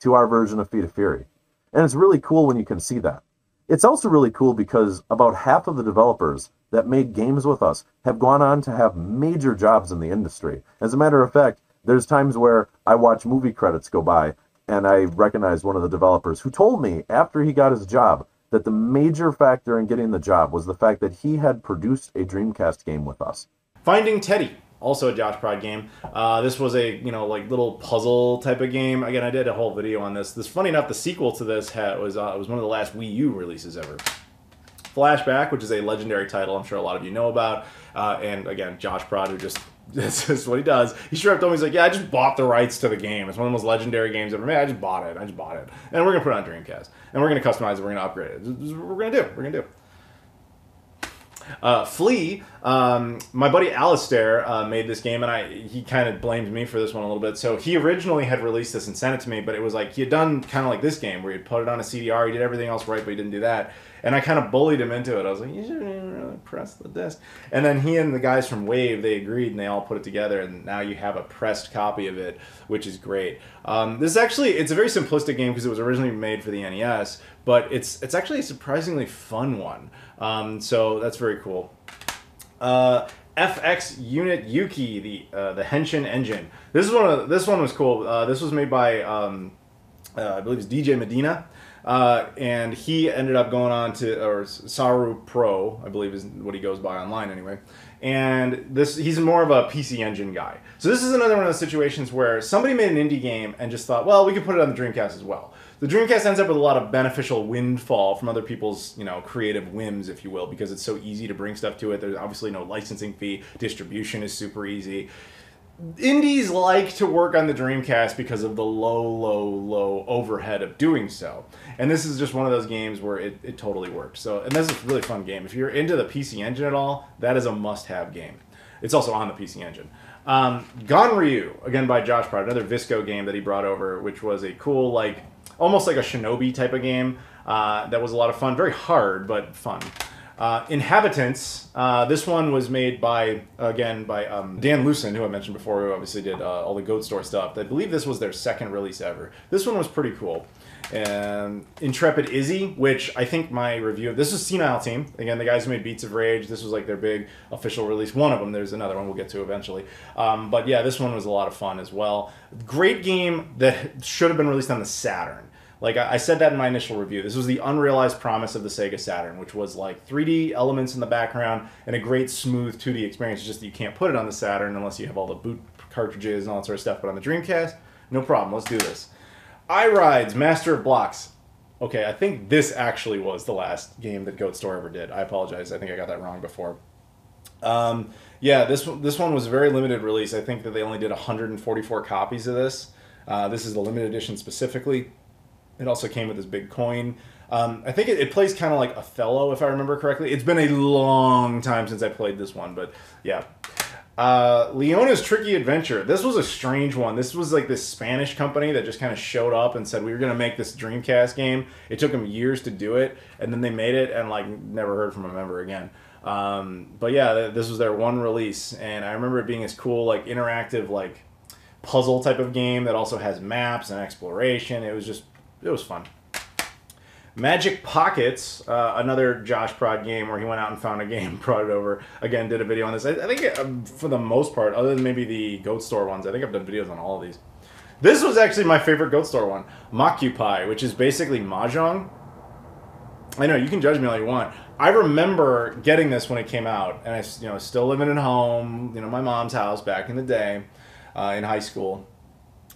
to our version of Feet of Fury. And it's really cool when you can see that. It's also really cool because about half of the developers that made games with us have gone on to have major jobs in the industry. As a matter of fact, there's times where I watch movie credits go by and I recognize one of the developers who told me after he got his job that the major factor in getting the job was the fact that he had produced a Dreamcast game with us. Finding Teddy, also a Josh Prod game. This was a like little puzzle type of game. Again, I did a whole video on this. Funny enough, the sequel to this was one of the last Wii U releases ever. Flashback, which is a legendary title I'm sure a lot of you know about. And again, Josh Prod, who just, this is what he does. He straight up told me, he's like, yeah, I just bought the rights to the game. It's one of the most legendary games ever made. I just bought it. And we're going to put it on Dreamcast. And we're going to customize it. We're going to upgrade it. This is what we're going to do. Flea, my buddy Alistair made this game, and he kind of blamed me for this one a little bit. So he originally had released this and sent it to me, but it was like he had done kind of like this game where he put it on a CDR, he did everything else right, but he didn't do that. And I kind of bullied him into it. I was like, you shouldn't even really press the disc. And then he and the guys from Wave, they agreed, and they all put it together, and now you have a pressed copy of it, which is great. This actually, it's a very simplistic game because it was originally made for the NES, but it's actually a surprisingly fun one. So that's very cool. FX Unit Yuki, the Henshin engine. This one was cool. This was made by I believe it's DJ Medina. And he ended up going on to, or Saru Pro, I believe is what he goes by online anyway. And he's more of a PC Engine guy. So this is another one of those situations where somebody made an indie game and just thought, well, we could put it on the Dreamcast as well. The Dreamcast ends up with a lot of beneficial windfall from other people's, creative whims, if you will, because it's so easy to bring stuff to it. There's obviously no licensing fee. Distribution is super easy. Indies like to work on the Dreamcast because of the low overhead of doing so. And this is just one of those games where it totally works. So, and this is a really fun game. If you're into the PC Engine at all, that is a must-have game. It's also on the PC Engine. Gonryu, again by Josh Prod, another Visco game that he brought over, which was a cool, almost like a Shinobi type of game. That was a lot of fun. Very hard, but fun. Inhabitants, this one was made by Dan Lucen, who I mentioned before, who obviously did all the Goat Store stuff. I believe this was their second release ever. This one was pretty cool. And Intrepid Izzy, which I think my review of, this is Senile Team. Again, the guys who made Beats of Rage. This was like their big official release. One of them, there's another one we'll get to eventually. But yeah, this one was a lot of fun as well. Great game that should have been released on the Saturn. Like I said that in my initial review, this was the unrealized promise of the Sega Saturn, which was like 3D elements in the background and a great smooth 2D experience. It's just that you can't put it on the Saturn unless you have all the boot cartridges and all that sort of stuff. But on the Dreamcast, no problem. Let's do this. iRides, Master of Blocks. Okay, I think this actually was the last game that Goat Store ever did. I apologize. I think I got that wrong before. Yeah, this one was a very limited release. I think that they only did 144 copies of this. This is the limited edition specifically. It also came with this big coin. I think it plays kind of like Othello, if I remember correctly. It's been a long time since I played this one, but yeah. Leona's Tricky Adventure. This was a strange one. This was like this Spanish company that just kind of showed up and said, we were going to make this Dreamcast game. It took them years to do it, and then they made it and never heard from a member again. But yeah, this was their one release, and I remember it being this cool, interactive, puzzle type of game that also has maps and exploration. It was fun. Magic Pockets, another Josh Prod game where he went out and found a game, brought it over. Again, did a video on this. I think for the most part, other than maybe the Goat Store ones, I think I've done videos on all of these. This was actually my favorite Goat Store one, Moccupy, which is basically Mahjong. I know, you can judge me all you want. I remember getting this when it came out, and I still living at home, my mom's house back in the day, in high school.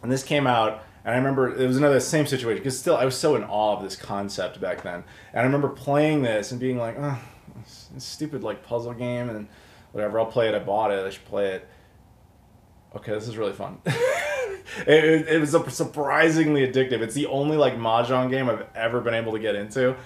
And this came out, and I remember it was another same situation, because still I was so in awe of this concept back then. And I remember playing this and being like, oh, it's a stupid puzzle game and whatever, I'll play it, I bought it, I should play it. Okay, this is really fun. it was surprisingly addictive. It's the only Mahjong game I've ever been able to get into.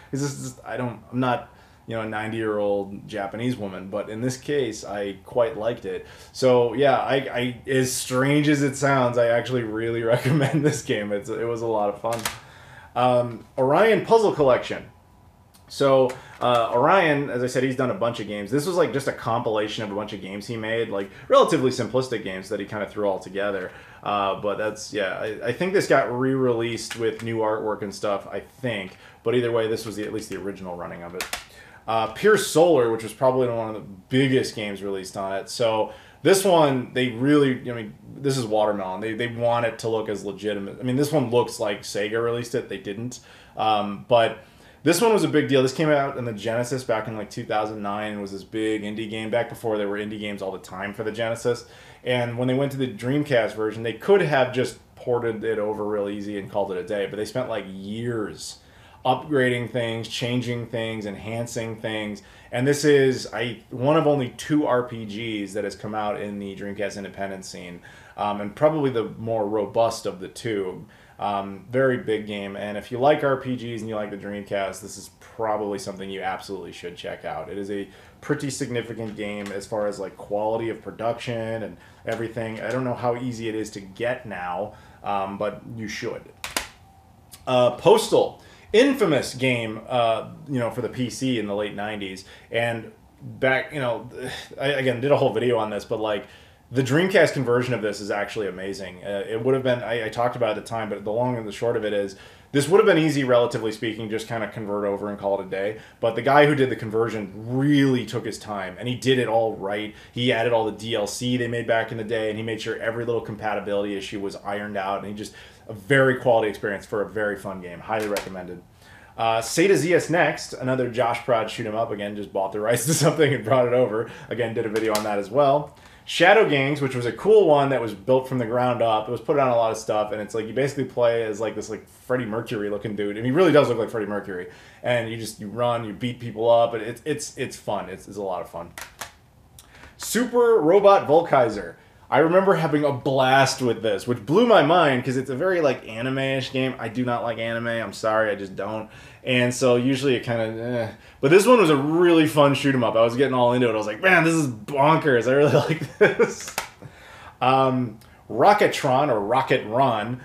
I'm not a 90-year-old Japanese woman, but in this case, I quite liked it. So yeah, I as strange as it sounds, I actually really recommend this game. It was a lot of fun. Orion Puzzle Collection. So Orion, as I said, he's done a bunch of games. This was like just a compilation of a bunch of games he made, like relatively simplistic games that he kind of threw all together. But that's, yeah, I think this got re-released with new artwork and stuff, I think. But either way, this was at least the original running of it. Pure Solar, which was probably one of the biggest games released on it. So this one, they really, I mean, this is Watermelon. They want it to look as legitimate. I mean, this one looks like Sega released it. They didn't. But this one was a big deal. This came out in the Genesis back in like 2009 and was this big indie game back before there were indie games all the time for the Genesis. And when they went to the Dreamcast version, they could have just ported it over real easy and called it a day, but they spent like years upgrading things, changing things, enhancing things. And this is one of only 2 RPGs that has come out in the Dreamcast independent scene, and probably the more robust of the 2. Very big game, and if you like RPGs and you like the Dreamcast, this is probably something you absolutely should check out. It is a pretty significant game as far as like quality of production and everything. I don't know how easy it is to get now, but you should. Postal, infamous game, for the PC in the late 90s, and back, I again did a whole video on this, but like, the Dreamcast conversion of this is actually amazing. It would have been, I talked about it at the time, but the long and the short of it is, this would have been easy, relatively speaking, just kind of convert over and call it a day. But the guy who did the conversion really took his time, and he did it all right. He added all the DLC they made back in the day, and he made sure every little compatibility issue was ironed out, and he just, a very quality experience for a very fun game. Highly recommended. Sata ZS Next, another Josh Prod shoot 'em up. Again, just bought the rights to something and brought it over. Again, did a video on that as well. Shadow Gangs, which was a cool one that was built from the ground up. It was put on a lot of stuff, and it's like you basically play as like this like Freddie Mercury looking dude, and he really does look like Freddie Mercury. And you run, you beat people up, and it's fun. It's a lot of fun. Super Robot Volkaiser. I remember having a blast with this, which blew my mind because it's a very like anime-ish game. I do not like anime. I'm sorry, I just don't. And so usually it kind of, But this one was a really fun shoot 'em up. I was getting all into it. I was like, man, this is bonkers. I really like this. Rocketron or Rocket Run.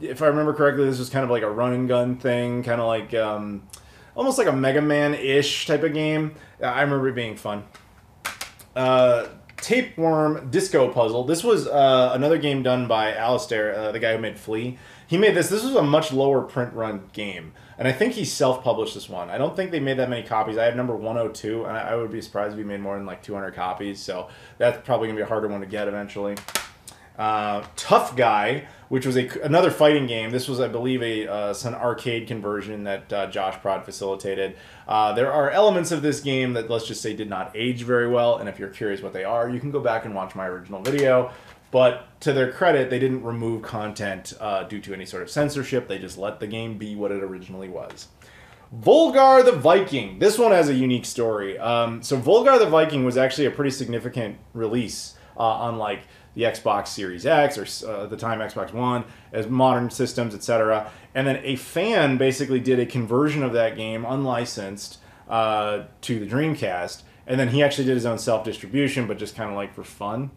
If I remember correctly, this was kind of like a run and gun thing, kind of like almost like a Mega Man-ish type of game. I remember it being fun. Tapeworm Disco Puzzle. This was another game done by Alistair, the guy who made Flea. He made this. This was a much lower print run game, and I think he self-published this one. I don't think they made that many copies. I have number 102, and I would be surprised if he made more than like 200 copies, so that's probably going to be a harder one to get eventually. Tough Guy, which was another fighting game. This was, I believe, an arcade conversion that Josh Prod facilitated. There are elements of this game that, let's just say, did not age very well, and if you're curious what they are, you can go back and watch my original video. But to their credit, they didn't remove content due to any sort of censorship. They just let the game be what it originally was. Volgar the Viking. This one has a unique story. So Volgar the Viking was actually a pretty significant release on like the Xbox Series X, or at the time Xbox One, as modern systems, etc. And then a fan basically did a conversion of that game, unlicensed, to the Dreamcast. And then he actually did his own self-distribution, but just kind of like for fun.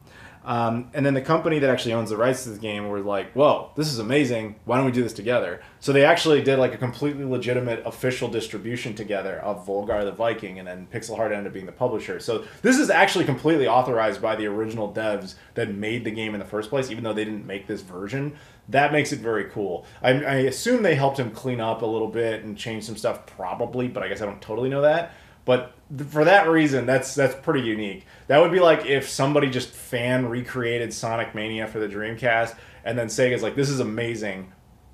And then the company that actually owns the rights to this game were like, whoa, this is amazing. Why don't we do this together? So they actually did like a completely legitimate official distribution together of Volgar the Viking, and then Pixel Heart ended up being the publisher. So this is actually completely authorized by the original devs that made the game in the first place, even though they didn't make this version. That makes it very cool. I assume they helped him clean up a little bit and change some stuff, probably, but I guess I don't totally know that. But for that reason, that's pretty unique. That would be like if somebody just fan recreated Sonic Mania for the Dreamcast, and then Sega's like, this is amazing,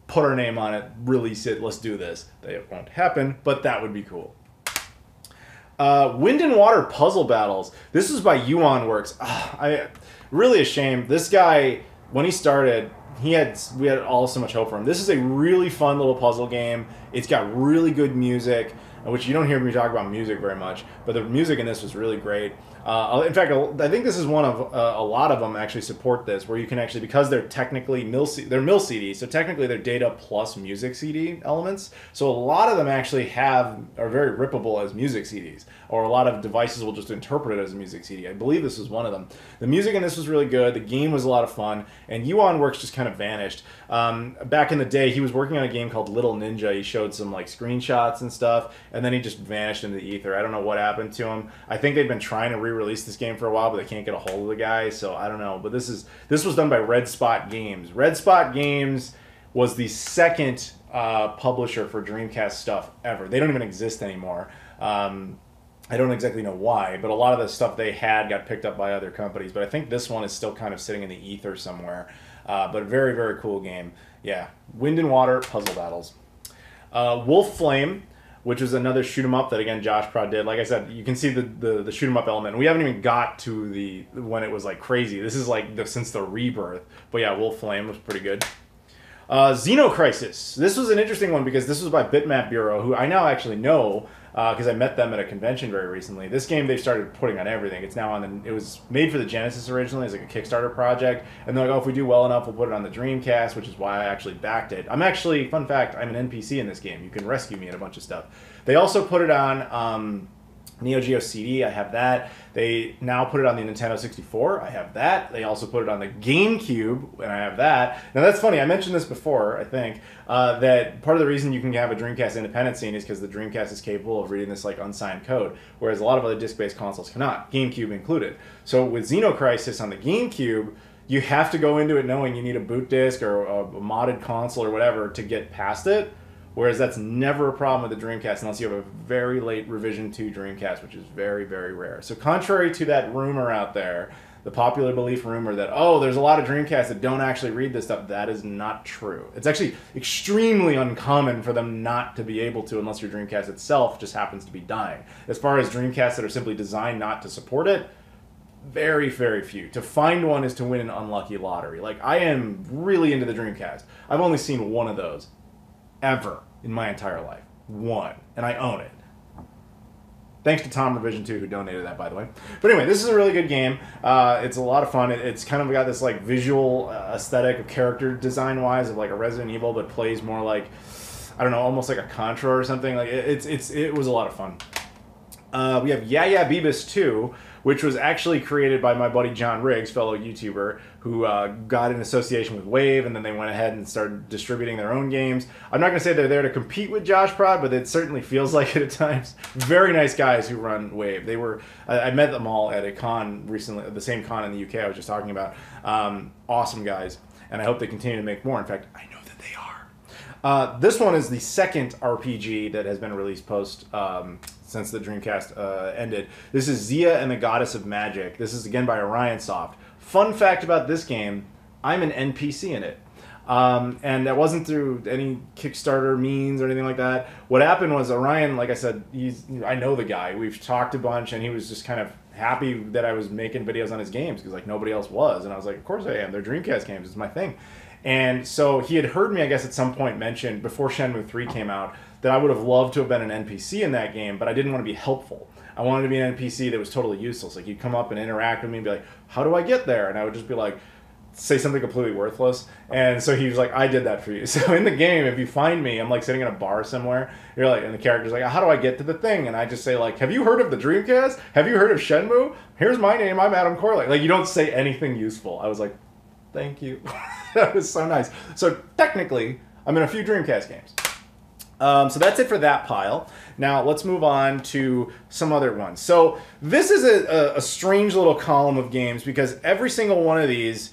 put our name on it, release it, let's do this. It won't happen, but that would be cool. Wind and Water Puzzle Battles. This is by Yuan Works. Really a shame. This guy, when he started, we had all so much hope for him. This is a really fun little puzzle game. It's got really good music, which you don't hear me talk about music very much, but the music in this was really great. In fact, I think this is one of a lot of them actually support this, where you can actually, because they're technically mill CDs, so technically they're data plus music CD elements. So a lot of them actually are very rippable as music CDs, or a lot of devices will just interpret it as a music CD. I believe this was one of them. The music in this was really good. The game was a lot of fun, and Yuan Works just kind of vanished. Back in the day, he was working on a game called Little Ninja. He showed some like screenshots and stuff, and then he just vanished into the ether. I don't know what happened to him. I think they've been trying to re-release this game for a while, but they can't get a hold of the guy, so I don't know. But this was done by Red Spot Games. Red Spot Games was the second publisher for Dreamcast stuff ever. They don't even exist anymore. I don't exactly know why, but a lot of the stuff they had got picked up by other companies. But I think this one is still kind of sitting in the ether somewhere. But very, very cool game. Yeah, Wind and Water puzzle battles. Wolf Flame, which is another shoot 'em up that again Josh Prod did. Like I said, you can see the shoot 'em up element. We haven't even got to the when it was like crazy. This is like since the rebirth. But yeah, Wolf Flame was pretty good. Xenocrisis. This was an interesting one because this was by Bitmap Bureau, who I now actually know because I met them at a convention very recently. This game they've started putting on everything. It's now on it was made for the Genesis originally as like a Kickstarter project, and they're like, oh, if we do well enough, we'll put it on the Dreamcast, which is why I actually backed it. I'm actually, fun fact, I'm an NPC in this game. You can rescue me and a bunch of stuff. They also put it on Neo Geo CD, I have that. They now put it on the Nintendo 64, I have that. They also put it on the GameCube, and I have that. Now that's funny, I mentioned this before, I think, that part of the reason you can have a Dreamcast independent scene is because the Dreamcast is capable of reading this like unsigned code, whereas a lot of other disc-based consoles cannot, GameCube included. So with Xenocrisis on the GameCube, you have to go into it knowing you need a boot disc or a modded console or whatever to get past it. Whereas that's never a problem with the Dreamcast unless you have a very late Revision 2 Dreamcast, which is very, very rare. So contrary to that rumor out there, the popular belief rumor that, oh, there's a lot of Dreamcasts that don't actually read this stuff, that is not true. It's actually extremely uncommon for them not to be able to unless your Dreamcast itself just happens to be dying. As far as Dreamcasts that are simply designed not to support it, very, very few. To find one is to win an unlucky lottery. Like, I am really into the Dreamcast. I've only seen one of those. Ever in my entire life. One. And I own it. Thanks to Tom Revision 2 who donated that, by the way. But anyway, this is a really good game. It's a lot of fun. It's kind of got this like visual aesthetic of character design-wise of like a Resident Evil, but plays more like, I don't know, almost like a Contra or something. Like it was a lot of fun. We have Yeah Yeah Beavis 2, which was actually created by my buddy John Riggs, fellow YouTuber, who got in association with Wave, and then they went ahead and started distributing their own games. I'm not going to say they're there to compete with Josh Prod, but it certainly feels like it at times. Very nice guys who run Wave. They were, I met them all at a con recently, the same con in the UK I was just talking about. Awesome guys, and I hope they continue to make more. In fact, I know that they are. This one is the second RPG that has been released post since the Dreamcast ended. This is Zia and the Goddess of Magic. This is again by Orion Soft. Fun fact about this game, I'm an NPC in it. And that wasn't through any Kickstarter means or anything like that. What happened was Orion, like I said, I know the guy. We've talked a bunch, and he was just kind of happy that I was making videos on his games because like nobody else was. And I was like, of course I am. They're Dreamcast games. It's my thing. And so he had heard me, I guess, at some point mention before Shenmue 3 came out that I would have loved to have been an NPC in that game, but I didn't want to be helpful. I wanted to be an NPC that was totally useless. Like, he'd come up and interact with me and be like, how do I get there? And I would just be like, say something completely worthless. And so he was like, I did that for you. So in the game, if you find me, I'm like sitting in a bar somewhere, you're like, and the character's like, how do I get to the thing? And I just say like, have you heard of the Dreamcast? Have you heard of Shenmue? Here's my name, I'm Adam Corley. Like, you don't say anything useful. I was like, thank you. That was so nice. So technically, I'm in a few Dreamcast games. So that's it for that pile. Now let's move on to some other ones. So this is a strange little column of games because every single one of these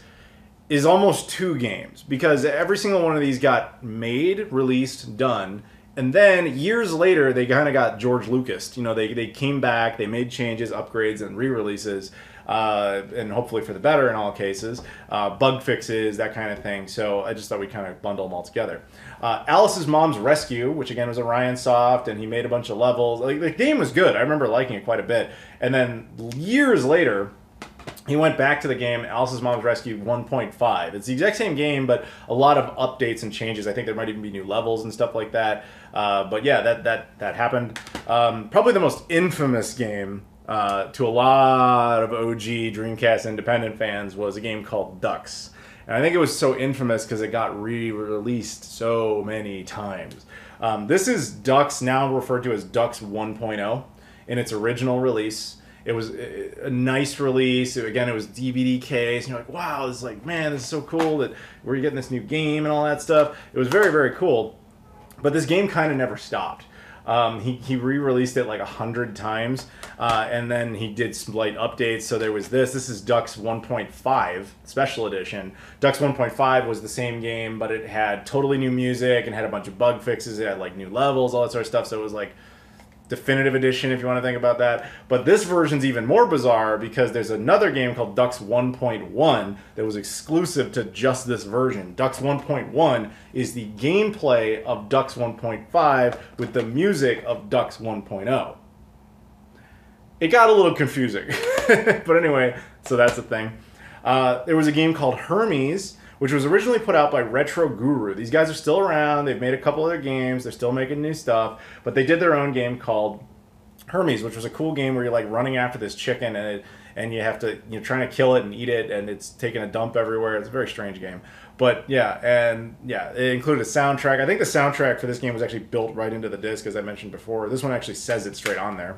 is almost two games because every single one of these got made, released, done, and then years later they kind of got George Lucas. You know, they came back, they made changes, upgrades, and re-releases. And hopefully for the better in all cases, bug fixes, that kind of thing. So I just thought we'd kind of bundle them all together. Alice's Mom's Rescue, which again was Orion Soft, and he made a bunch of levels. Like, the game was good. I remember liking it quite a bit. And then years later, he went back to the game, Alice's Mom's Rescue 1.5. It's the exact same game, but a lot of updates and changes. I think there might even be new levels and stuff like that. But yeah, that happened. Probably the most infamous game to a lot of OG Dreamcast independent fans was a game called Ducks. And I think it was so infamous because it got re-released so many times. This is Ducks, now referred to as Ducks 1.0 in its original release. It was a nice release. Again, it was DVD case. And you're like, wow, this is like, man, this is so cool that we're getting this new game and all that stuff. It was very, very cool. But this game kind of never stopped. He re-released it like 100 times, and then he did slight updates. So there was this. This is Ducks 1.5 Special Edition. Ducks 1.5 was the same game, but it had totally new music and had a bunch of bug fixes. It had like new levels, all that sort of stuff. So it was like definitive edition, if you want to think about that. But this version's even more bizarre because there's another game called Ducks 1.1 that was exclusive to just this version. Ducks 1.1 is the gameplay of Ducks 1.5 with the music of Ducks 1.0. It got a little confusing. But anyway, so that's the thing. There was a game called Hermes, which was originally put out by Retro Guru. These guys are still around. They've made a couple other games. They're still making new stuff. But they did their own game called Hermes, which was a cool game where you're like running after this chicken and you have to, you're trying to kill it and eat it, and it's taking a dump everywhere. It's a very strange game. But yeah, it included a soundtrack. I think the soundtrack for this game was actually built right into the disc, as I mentioned before. This one actually says it straight on there.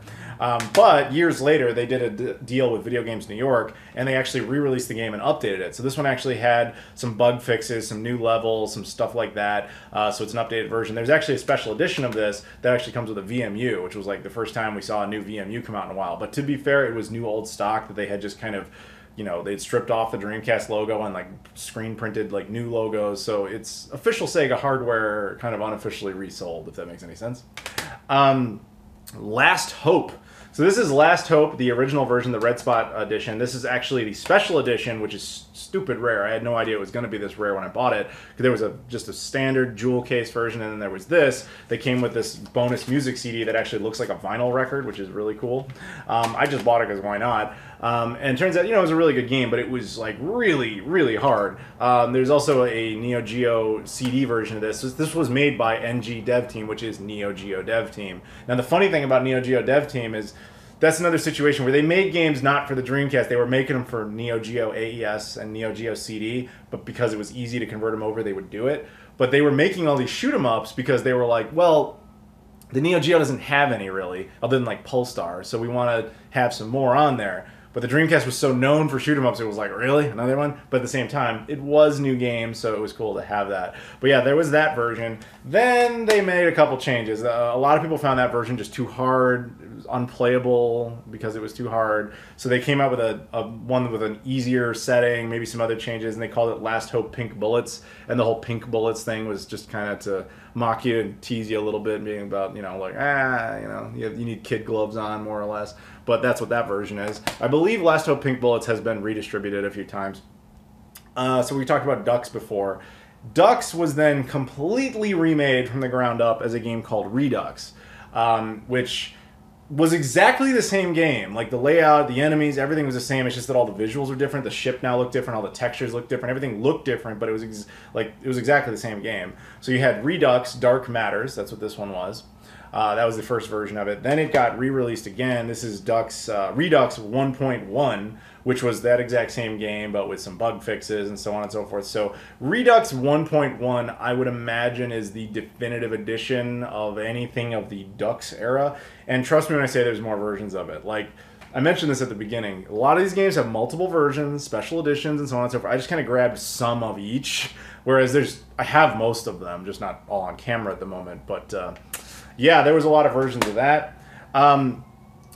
But years later, they did a deal with Video Games New York, and they actually re-released the game and updated it. So this one actually had some bug fixes, some new levels, some stuff like that. So it's an updated version. There's actually a special edition of this that actually comes with a VMU, which was like the first time we saw a new VMU come out in a while. But to be fair, it was new old stock that they had just kind of, you know, they'd stripped off the Dreamcast logo and like screen printed like new logos. So it's official Sega hardware kind of unofficially resold, if that makes any sense. Last Hope. So this is Last Hope, the original version, the Red Spot edition. This is actually the special edition, which is stupid rare. I had no idea it was going to be this rare when I bought it. There was just a standard jewel case version, and then there was this. They came with this bonus music CD that actually looks like a vinyl record, which is really cool. I just bought it because why not? And it turns out, you know, it was a really good game, but it was like really, really hard. There's also a Neo Geo CD version of this. This was made by NG Dev Team, which is Neo Geo Dev Team. Now, the funny thing about Neo Geo Dev Team is that's another situation where they made games not for the Dreamcast. They were making them for Neo Geo AES and Neo Geo CD, but because it was easy to convert them over, they would do it. But they were making all these shoot-'em-ups because they were like, well, the Neo Geo doesn't have any really, other than like Polestar, so we want to have some more on there. But the Dreamcast was so known for shoot-'em-ups, it was like, really? Another one? But at the same time, it was new games, so it was cool to have that. But yeah, there was that version. Then they made a couple changes. A lot of people found that version just too hard. It was unplayable because it was too hard. So they came out with a one with an easier setting, maybe some other changes, and they called it Last Hope Pink Bullets. And the whole Pink Bullets thing was just kind of to mock you and tease you a little bit, being about, you know, like, you need kid gloves on, more or less. But that's what that version is. I believe Last Hope Pink Bullets has been redistributed a few times. So we talked about Ducks before. Ducks was then completely remade from the ground up as a game called Redux, which was exactly the same game. Like the layout, the enemies, everything was the same. It's just that all the visuals were different. The ship now looked different. All the textures looked different. Everything looked different, but it was it was exactly the same game. So you had Redux Dark Matters. That's what this one was. That was the first version of it. Then it got re-released again. This is Redux 1.1, which was that exact same game, but with some bug fixes and so on and so forth. So Redux 1.1, I would imagine, is the definitive edition of anything of the Ducks era. And trust me when I say there's more versions of it. Like, I mentioned this at the beginning. A lot of these games have multiple versions, special editions, and so on and so forth. I just kind of grabbed some of each, whereas I have most of them, just not all on camera at the moment. But yeah, there was a lot of versions of that.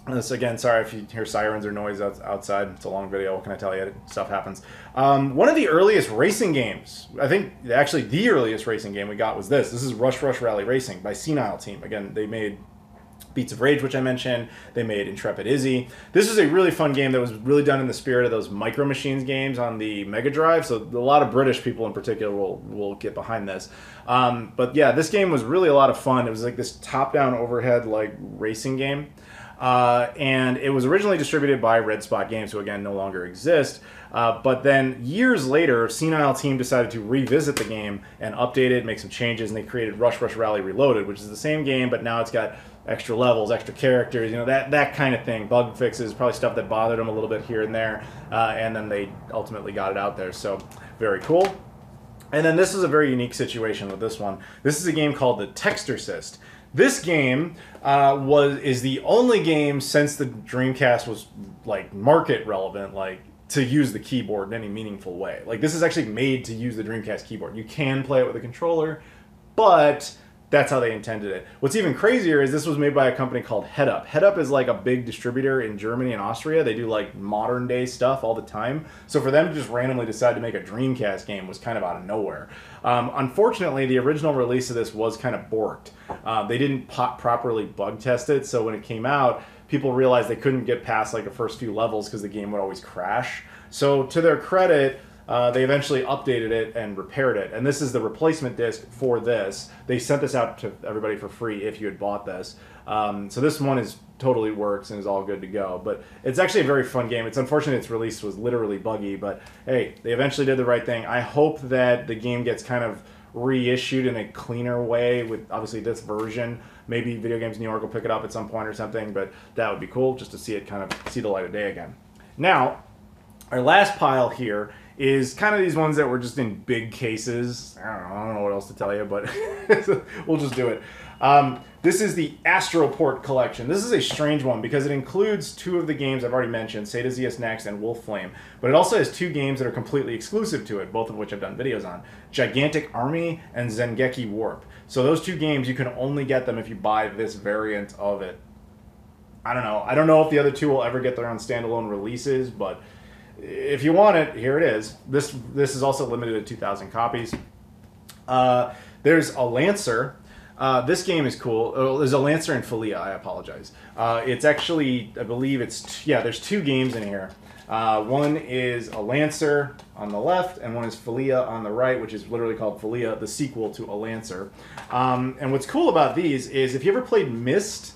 This, again, sorry if you hear sirens or noise outside. It's a long video. What can I tell you? Stuff happens. One of the earliest racing games, I think actually the earliest racing game we got was this. This is Rush Rush Rally Racing by Senile Team. Again, they made Beats of Rage, which I mentioned. They made Intrepid Izzy. This is a really fun game that was really done in the spirit of those Micro Machines games on the Mega Drive. So a lot of British people in particular will get behind this. But yeah, this game was really a lot of fun. It was like this top-down overhead like racing game. And it was originally distributed by Red Spot Games, who again no longer exist. But then years later, Senile Team decided to revisit the game and update it, make some changes, and they created Rush Rush Rally Reloaded, which is the same game, but now it's got extra levels, extra characters, you know, that kind of thing. Bug fixes, probably stuff that bothered them a little bit here and there, and then they ultimately got it out there. So very cool. And then this is a very unique situation with this one. This is a game called the Textorcist. This game is the only game since the Dreamcast was like market relevant, like to use the keyboard in any meaningful way. Like this is actually made to use the Dreamcast keyboard. You can play it with a controller, but That's how they intended it. What's even crazier is this was made by a company called Head Up. Head Up is like a big distributor in Germany and Austria. They do like modern day stuff all the time. So for them to just randomly decide to make a Dreamcast game was kind of out of nowhere. Unfortunately, the original release of this was kind of borked. They didn't properly bug test it, so when it came out, people realized they couldn't get past like the first few levels because the game would always crash. So to their credit, they eventually updated it and repaired it. And this is the replacement disc for this. They sent this out to everybody for free if you had bought this. So this one totally works and is all good to go. But it's actually a very fun game. It's unfortunate its release was literally buggy, but hey, they eventually did the right thing. I hope that the game gets kind of reissued in a cleaner way with obviously this version. Maybe Video Games New York will pick it up at some point or something, but that would be cool just to see it kind of see the light of day again. Now, our last pile here is kind of these ones that were just in big cases. I don't know what else to tell you, but we'll just do it. This is the Astroport collection. This is a strange one because it includes two of the games I've already mentioned, Sega ZS Next and Wolf-Flame, but it also has two games that are completely exclusive to it, both of which I've done videos on, Gigantic Army and Zengeki Warp. So those two games, you can only get them if you buy this variant of it. I don't know. I don't know if the other two will ever get their own standalone releases, but if you want it, here it is. This is also limited to 2,000 copies. There's a Lancer. This game is cool. There's a Lancer and Filia. I apologize. It's actually, I believe there's two games in here. One is a Lancer on the left, and one is Filia on the right, which is literally called Filia, the sequel to a Lancer. And what's cool about these is if you ever played Myst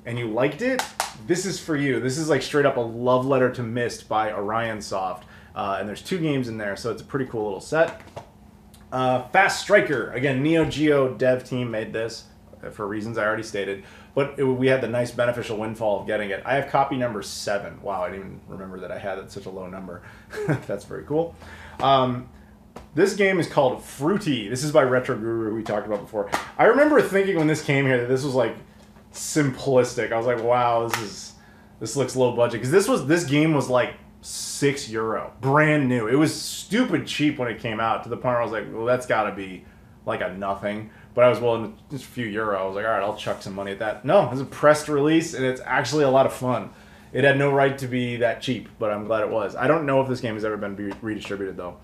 and you liked it, this is for you. This is like straight up a love letter to Myst by Orion Soft. And there's two games in there, so it's a pretty cool little set. Fast Striker. Again, Neo Geo dev team made this for reasons I already stated. But we had the nice beneficial windfall of getting it. I have copy number 7. Wow, I didn't even remember that I had such a low number. That's very cool. This game is called Fruity. This is by Retro Guru, we talked about before. I remember thinking when this came here that this was like simplistic. I was like, wow, this looks low budget, because this game was like €6, brand new. It was stupid cheap when it came out, to the point where I was like, well, that's got to be like a nothing. But I was willing to, just a few euro. I was like, all right, I'll chuck some money at that. No, it's a pressed release, and it's actually a lot of fun. It had no right to be that cheap, but I'm glad it was. I don't know if this game has ever been redistributed though.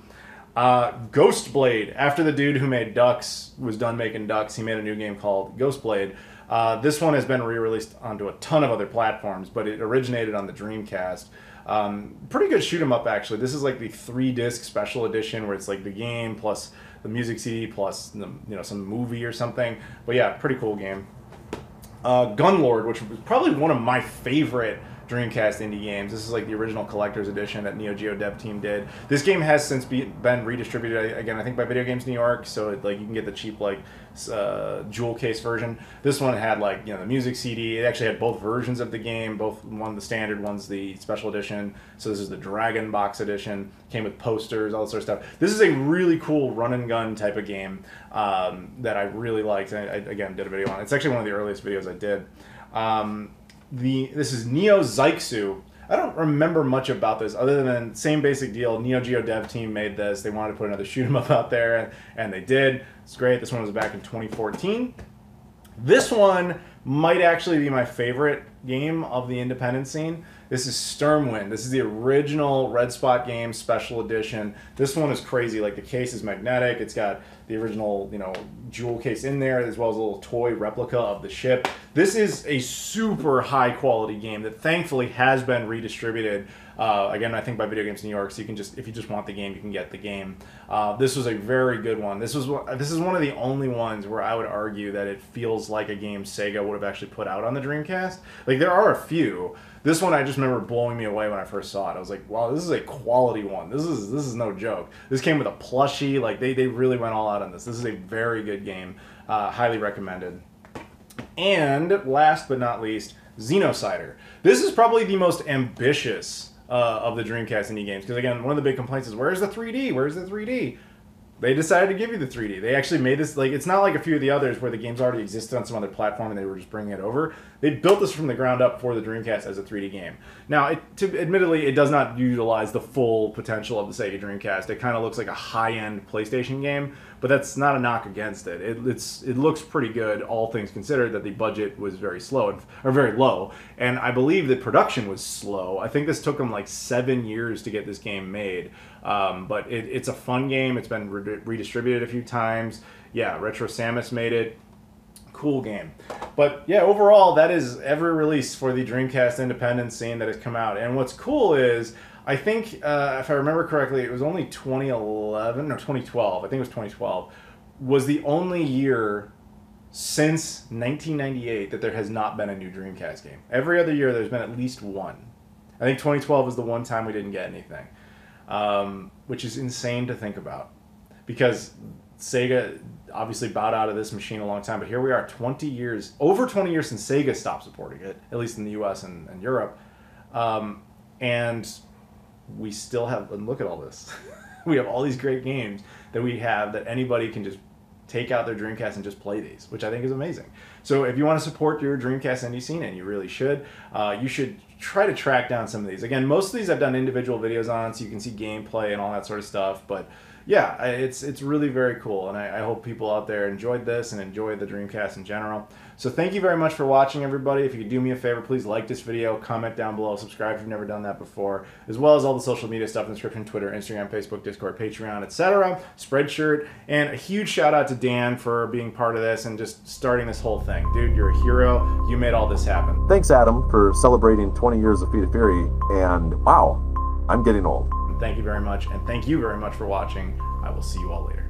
Ghostblade. After the dude who made Ducks was done making Ducks, he made a new game called Ghostblade. This one has been re-released onto a ton of other platforms, but it originated on the Dreamcast. Pretty good shoot 'em up, actually. This is like the 3-disc special edition where it's like the game plus the music CD plus some movie or something. But yeah, pretty cool game. Gunlord, which was probably one of my favorite Dreamcast indie games. This is like the original collector's edition that Neo Geo dev team did. This game has since been redistributed again, I think, by Video Games New York, so like you can get the cheap like jewel case version. This one had like the music CD. It actually had both versions of the game, one the standard, one's the special edition. So this is the Dragon Box edition. Came with posters, all that sort of stuff. This is a really cool run and gun type of game that I really liked. And I again did a video on it. It's actually one of the earliest videos I did. This is Neo Zyxu. I don't remember much about this other than same basic deal. Neo Geo dev team made this. They wanted to put another shoot 'em up out there, and they did. It's great. This one was back in 2014. This one might actually be my favorite game of the independent scene. This is Sturmwind. This is the original Red Spot game special edition. This one is crazy. Like, the case is magnetic. It's got the original, jewel case in there, as well as a little toy replica of the ship. This is a super high quality game that thankfully has been redistributed. Again, I think by Video Games New York, so you can if you just want the game, you can get the game. This was a very good one. This is one of the only ones where I would argue that it feels like a game Sega would have actually put out on the Dreamcast. Like, there are a few. This one I just remember blowing me away when I first saw it. I was like, wow, this is a quality one. This is no joke. This came with a plushie. Like, they really went all out on this. This is a very good game. Highly recommended. And last but not least, Xenocider. This is probably the most ambitious of the Dreamcast indie games, because again, one of the big complaints is, where's the 3D? Where's the 3D? They decided to give you the 3D. They actually made this, like, it's not like a few of the others where the games already existed on some other platform and they were just bringing it over. They built this from the ground up for the Dreamcast as a 3D game. Now, admittedly, it does not utilize the full potential of the Sega Dreamcast. It kind of looks like a high-end PlayStation game, but that's not a knock against it. It looks pretty good, all things considered, that the budget was very slow, or very low, and I believe the production was slow. I think this took them like 7 years to get this game made, but it's a fun game. It's been redistributed a few times. Yeah, Retro Samus made it. Cool game. But yeah, overall, that is every release for the Dreamcast independent scene that has come out. And what's cool is, I think, if I remember correctly, it was only 2011 or 2012. I think it was 2012. Was the only year since 1998 that there has not been a new Dreamcast game. Every other year, there's been at least one. I think 2012 was the one time we didn't get anything, which is insane to think about, because Sega obviously bowed out of this machine a long time, but here we are over 20 years since Sega stopped supporting it, at least in the US and Europe. And we still have, and look at all this. We have all these great games that we have that anybody can just take out their Dreamcast and just play these, which I think is amazing. So if you want to support your Dreamcast indie scene, and you really should, you should try to track down some of these. Again, most of these I've done individual videos on, so you can see gameplay and all that sort of stuff, but yeah, it's really very cool, and I hope people out there enjoyed this and enjoyed the Dreamcast in general. So thank you very much for watching, everybody. If you could do me a favor, please like this video, comment down below, subscribe if you've never done that before, as well as all the social media stuff in the description: Twitter, Instagram, Facebook, Discord, Patreon, etc., Spreadshirt, and a huge shout out to Dan for being part of this and just starting this whole thing. Dude, you're a hero. You made all this happen. Thanks, Adam, for celebrating 20 years of Feet of Fury, and wow, I'm getting old. Thank you very much, and thank you very much for watching. I will see you all later.